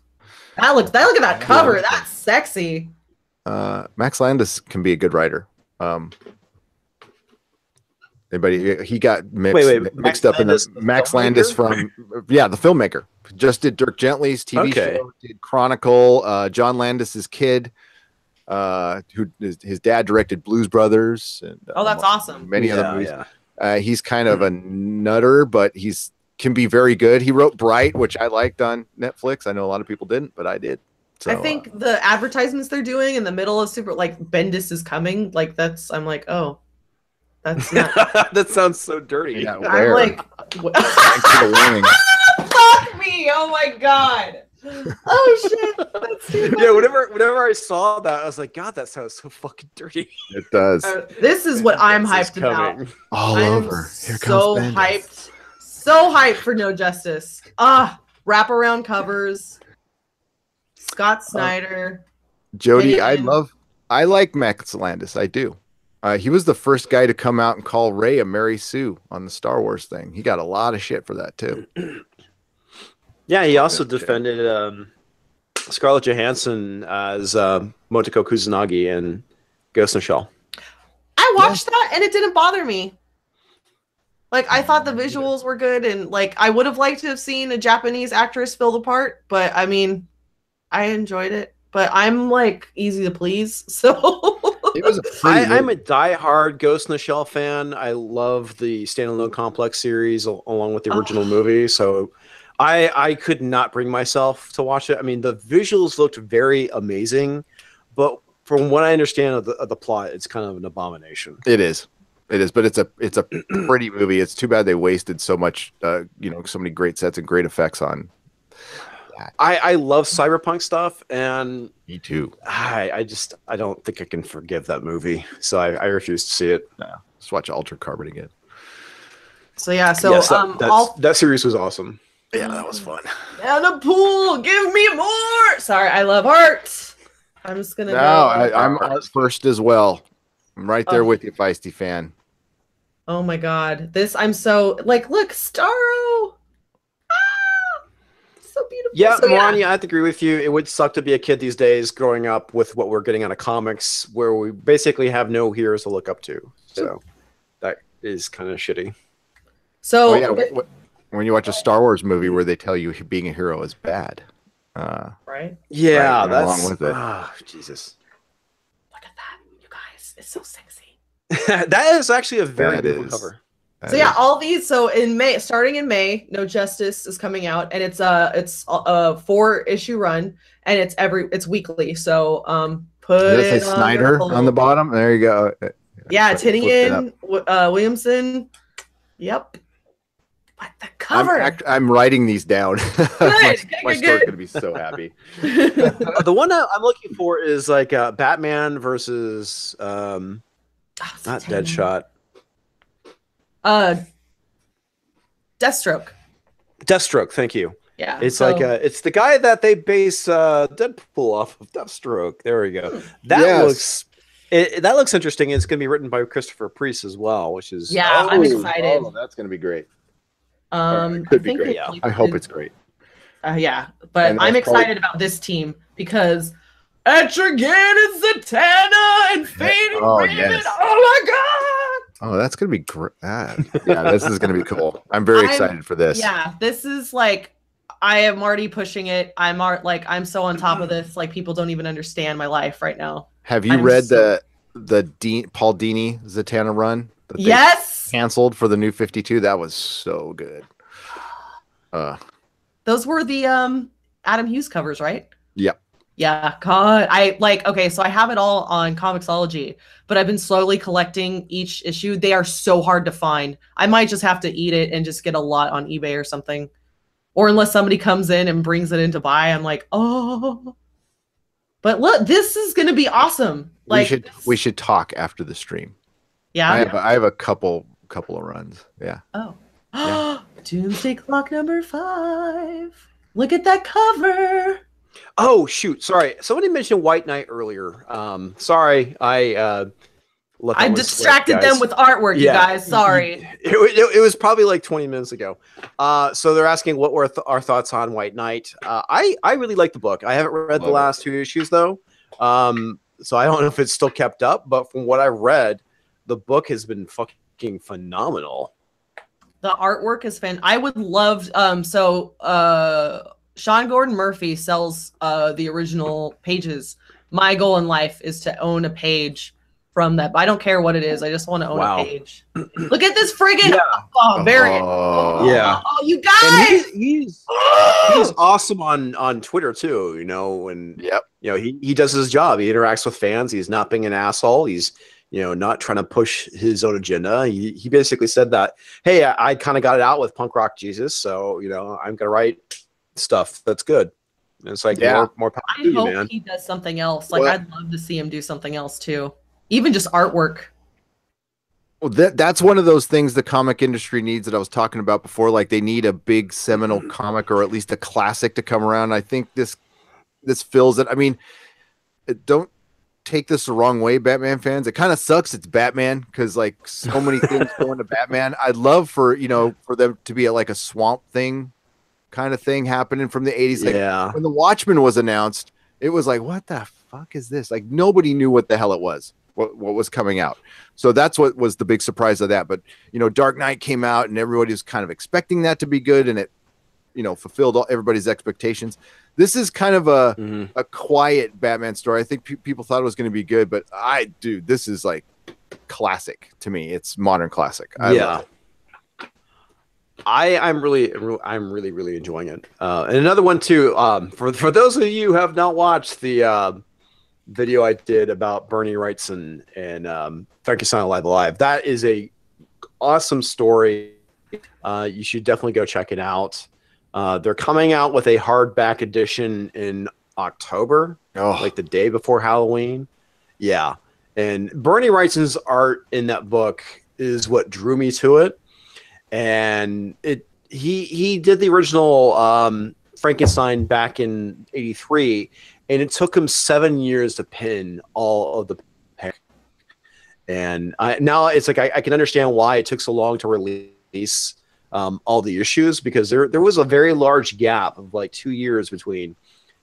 Look at that cover. That's sexy. Max Landis can be a good writer. He got mixed up in the Max Landis from the filmmaker. Just did Dirk Gently's TV show, did Chronicle, John Landis's kid, his dad directed Blues Brothers and that's awesome. Many other movies. He's kind of a nutter, but can be very good. He wrote Bright, which I liked on Netflix. I know a lot of people didn't, but I did. So, I think the advertisements they're doing in the middle of Super, like Bendis is coming, like I'm like, oh, that's not. That sounds so dirty. Yeah, I'm like, thanks for the warning. Fuck me! Oh my god! Oh shit! That's too funny. Yeah, whenever I saw that, I was like, God, that sounds so fucking dirty. It does. This is what I'm hyped about. All over. Here so comes hyped. So hyped for No Justice. Wraparound covers. Scott Snyder. Jody, I love I like Max Landis. I do. He was the first guy to come out and call Rey a Mary Sue on the Star Wars thing. He got a lot of shit for that too. Yeah, he also defended Scarlett Johansson as Motoko Kusanagi in Ghost in the Shell. I watched that and it didn't bother me. Like, I thought the visuals were good, and like I would have liked to have seen a Japanese actress fill the part, but I mean, I enjoyed it. But I'm like easy to please, so it was I'm a diehard Ghost in the Shell fan. I love the standalone complex series along with the original movie, so I could not bring myself to watch it. I mean, the visuals looked very amazing, but from what I understand of the plot, it's kind of an abomination. It is, but it's a pretty movie. It's too bad they wasted so much, you know, so many great sets and great effects on. I love cyberpunk stuff, and me too. I don't think I can forgive that movie, so I refuse to see it. No, just watch Altered Carbon again. So yeah, so yes, that series was awesome. Yeah, that was fun. And a pool, give me more. Sorry, I love art. I'm just gonna. No, I'm art first as well. I'm right there with you, Feisty fan. Oh my god, I'm so like, look, Starro. So beautiful. Yeah, so, Melania, I have to agree with you. It would suck to be a kid these days growing up with what we're getting out of comics, where we basically have no heroes to look up to. So that is kind of shitty. So when you watch a Star Wars movie where they tell you being a hero is bad, right? Yeah, right, that's along with it. Oh, Jesus. Look at that, you guys! It's so sexy. That is actually a very beautiful cover. So yeah, all these. So in May, starting in May, No Justice is coming out, and it's a 4-issue run, and it's weekly. So put it on Snyder on the bottom. There you go. Yeah, Tinian Williamson. Yep. What the cover? I'm writing these down. Good. my store's gonna be so happy. The one that I'm looking for is like Batman versus not Deadshot. Deathstroke. Thank you. Yeah, it's like it's the guy that they base Deadpool off of. Deathstroke. There we go. That looks interesting. It's going to be written by Christopher Priest as well, which is I'm excited. Oh, that's going to be great. It could be great. I hope it's great. Yeah, but I'm excited about this team because Etrigan and Zatanna and Fading Raven. Yes. Oh my god! Oh, that's gonna be great. Yeah, this is gonna be cool. I'm very excited for this. Yeah, this is like I am already pushing it. I'm so on top of this. Like people don't even understand my life right now. Have you read the Paul Dini Zatanna run? Yes. Canceled for the New 52. That was so good. Those were the Adam Hughes covers, right? Yep. Yeah, God, okay, so I have it all on Comixology, but I've been slowly collecting each issue. They are so hard to find. I might just have to eat it and just get a lot on eBay or something. Or unless somebody comes in and brings it in to buy, I'm like, oh. But look, this is going to be awesome. Like we should talk after the stream. Yeah. I have a couple of runs. Yeah. Oh. Yeah. Doomsday Clock number 5. Look at that cover. Oh shoot! Sorry, somebody mentioned White Knight earlier. Sorry, I distracted them with artwork. You guys, sorry. It was probably like 20 minutes ago. So they're asking what were our thoughts on White Knight. I really like the book. I haven't read the last 2 issues though, so I don't know if it's still kept up. But from what I've read, the book has been fucking phenomenal. The artwork is I would love Sean Gordon Murphy sells the original pages. My goal in life is to own a page from that. But I don't care what it is. I just want to own a page. Look at this friggin' variant. Oh, you guys. He's awesome on Twitter too, you know, and you know, he does his job. He interacts with fans. He's not being an asshole. He's, you know, not trying to push his own agenda. He basically said that, hey, I kind of got it out with Punk Rock Jesus, so, you know, I'm gonna write stuff that's good. And it's like more power to you, man. I hope he does something else. Like I'd love to see him do something else too, even just artwork. Well, that's one of those things the comic industry needs that I was talking about before. Like they need a big seminal comic or at least a classic to come around. I think this fills it. I mean, don't take this the wrong way, Batman fans. It kind of sucks. It's Batman because like so many things go into Batman. I'd love for for them to be like a Swamp Thing kind of thing happening from the 80s. Like, yeah. when the Watchmen was announced, it was like, what the fuck is this? Like nobody knew what the hell it was. What was coming out. So that's what was the big surprise of that. But Dark Knight came out and everybody was kind of expecting that to be good, and it fulfilled everybody's expectations. This is kind of a quiet Batman story. I think people thought it was going to be good, but this is like classic to me. It's modern classic. I'm really enjoying it. And another one too, for those of you who have not watched the video I did about Bernie Wrightson and Frankenstein Alive, that is a awesome story. You should definitely go check it out. They're coming out with a hardback edition in October, like the day before Halloween. Yeah. And Bernie Wrightson's art in that book is what drew me to it. And he did the original Frankenstein back in '83, and it took him 7 years to pin all of the pack. And now it's like I can understand why it took so long to release all the issues, because there was a very large gap of like 2 years between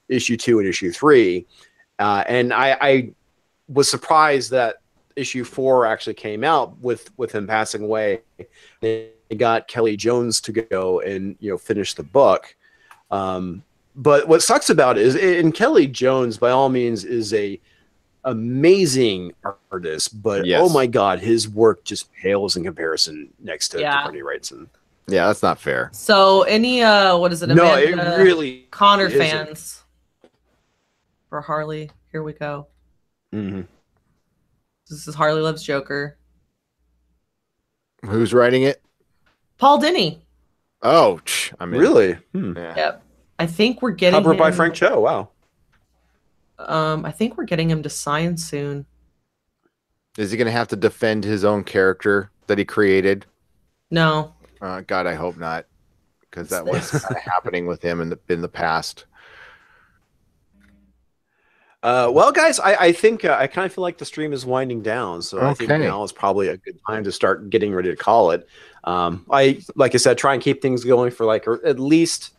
issue 2 and issue 3. And I was surprised that issue 4 actually came out with him passing away. They got Kelly Jones to go and finish the book. But what sucks about it is, and Kelly Jones by all means is a amazing artist, but oh my god, his work just pales in comparison next to Bernie Wrightson. Yeah, that's not fair. So any what is it? No, it really Connor fans for Harley. Here we go. This is Harley Loves Joker. Who's writing it? Paul Dini. Oh, I mean, really? Yeah. Yep. I think we're getting covered by Frank Cho. Wow. I think we're getting him to sign soon. Is he going to have to defend his own character that he created? No. God, I hope not, because that was kind of happening with him in the past. Well, guys, I think I kind of feel like the stream is winding down, so I think now is probably a good time to start getting ready to call it. Like I said, try and keep things going for like at least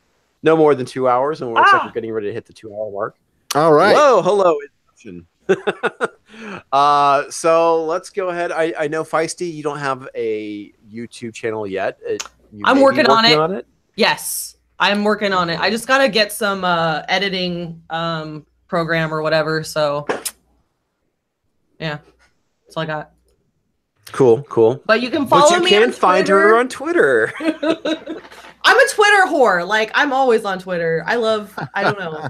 no more than 2 hours, and it looks like we're getting ready to hit the 2-hour mark. All right. Whoa, hello. So let's go ahead. I know, Feisty, you don't have a YouTube channel yet. I'm working on it. Yes, I'm working on it. I just got to get some editing program or whatever. So yeah, that's all I got. Cool. But you can follow me. You can find her on Twitter. I'm a Twitter whore. Like, I'm always on Twitter. I don't know.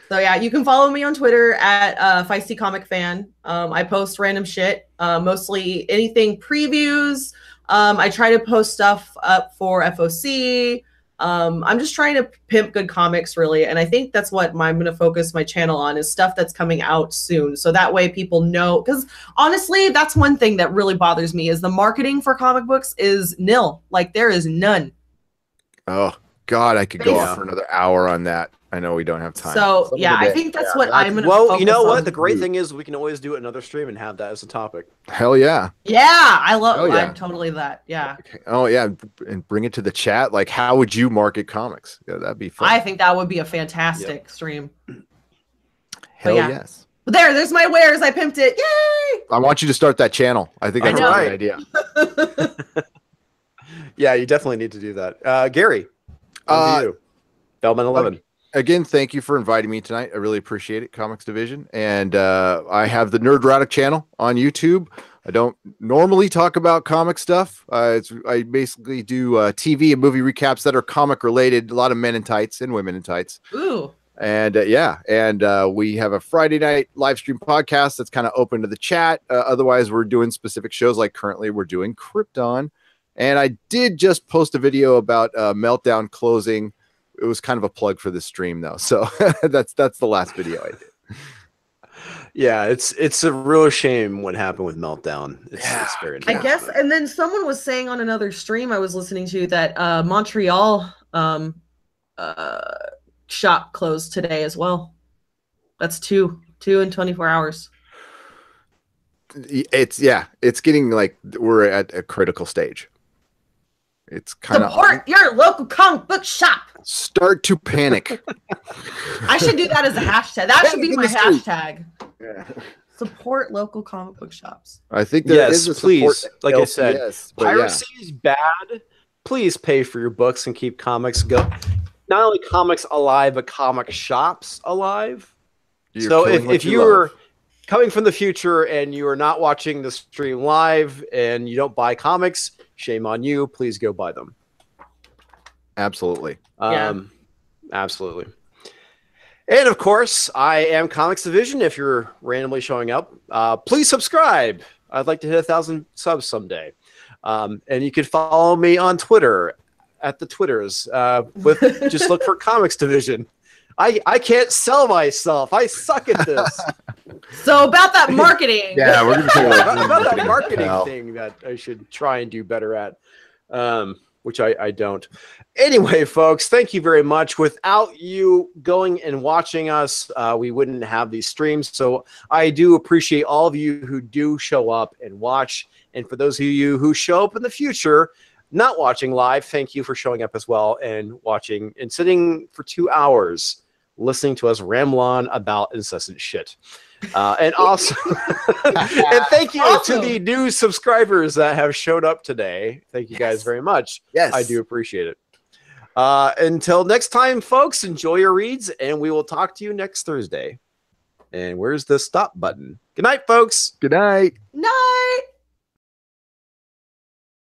So yeah, you can follow me on Twitter at Feisty Comic Fan. I post random shit, mostly anything previews. I try to post stuff up for FOC. I'm just trying to pimp good comics, really, and I think that's what I'm going to focus my channel on, is stuff that's coming out soon, so that way people know. Because honestly, that's one thing that really bothers me, is the marketing for comic books is nil. Like, there is none. Oh God, I could go on for another hour on that. I know we don't have time. So yeah, I think that's what I'm going to focus on. Well, you know what? The great thing is we can always do another stream and have that as a topic. Hell yeah. Yeah, I'm totally that. Yeah. Okay. Oh yeah, and bring it to the chat. Like, how would you market comics? Yeah, that'd be fun. I think that would be a fantastic stream. Hell yes. But there's my wares. I pimped it. Yay! I want you to start that channel. I think that's a great idea. Yeah, you definitely need to do that. Gary, you. Bellman 11. Again, thank you for inviting me tonight. I really appreciate it, Comics Division. And I have the NERDROTIC channel on YouTube. I don't normally talk about comic stuff. I basically do TV and movie recaps that are comic related. A lot of men in tights and women in tights. Ooh. And we have a Friday night live stream podcast that's kind of open to the chat. Otherwise, we're doing specific shows. Like currently, we're doing Krypton. And I did just post a video about Meltdown closing. It was kind of a plug for this stream, though. So that's the last video I did. Yeah, it's a real shame what happened with Meltdown. It's very I guess, and then someone was saying on another stream I was listening to that Montreal shop closed today as well. That's two 2 and 24 hours. It's getting like we're at a critical stage. It's kind of support your local comic book shop. Start to panic. I should do that as a hashtag. That should be my hashtag. Yeah. Support local comic book shops. I think there is a please. Like I said, piracy is bad. Please pay for your books and keep comics go. Not only comics alive, but comic shops alive. So if you're coming from the future and you are not watching the stream live and you don't buy comics, shame on you. Please go buy them. Absolutely. Absolutely. And of course, I am Comics Division. If you're randomly showing up, please subscribe. I'd like to hit 1,000 subs someday. And you can follow me on Twitter at the Twitters. Just look for Comics Division. I can't sell myself. I suck at this. So about that marketing. Yeah, we're going to about that marketing thing that I should try and do better at, which I don't. Anyway, folks, thank you very much. Without you going and watching us, we wouldn't have these streams. So I do appreciate all of you who do show up and watch. And for those of you who show up in the future, not watching live, thank you for showing up as well and watching and sitting for 2 hours listening to us ramble on about incessant shit. And also, and thank you to the new subscribers that have showed up today. Thank you guys very much. Yes. I do appreciate it. Until next time, folks, enjoy your reads, and we will talk to you next Thursday. And where's the stop button? Good night, folks. Good night. Night.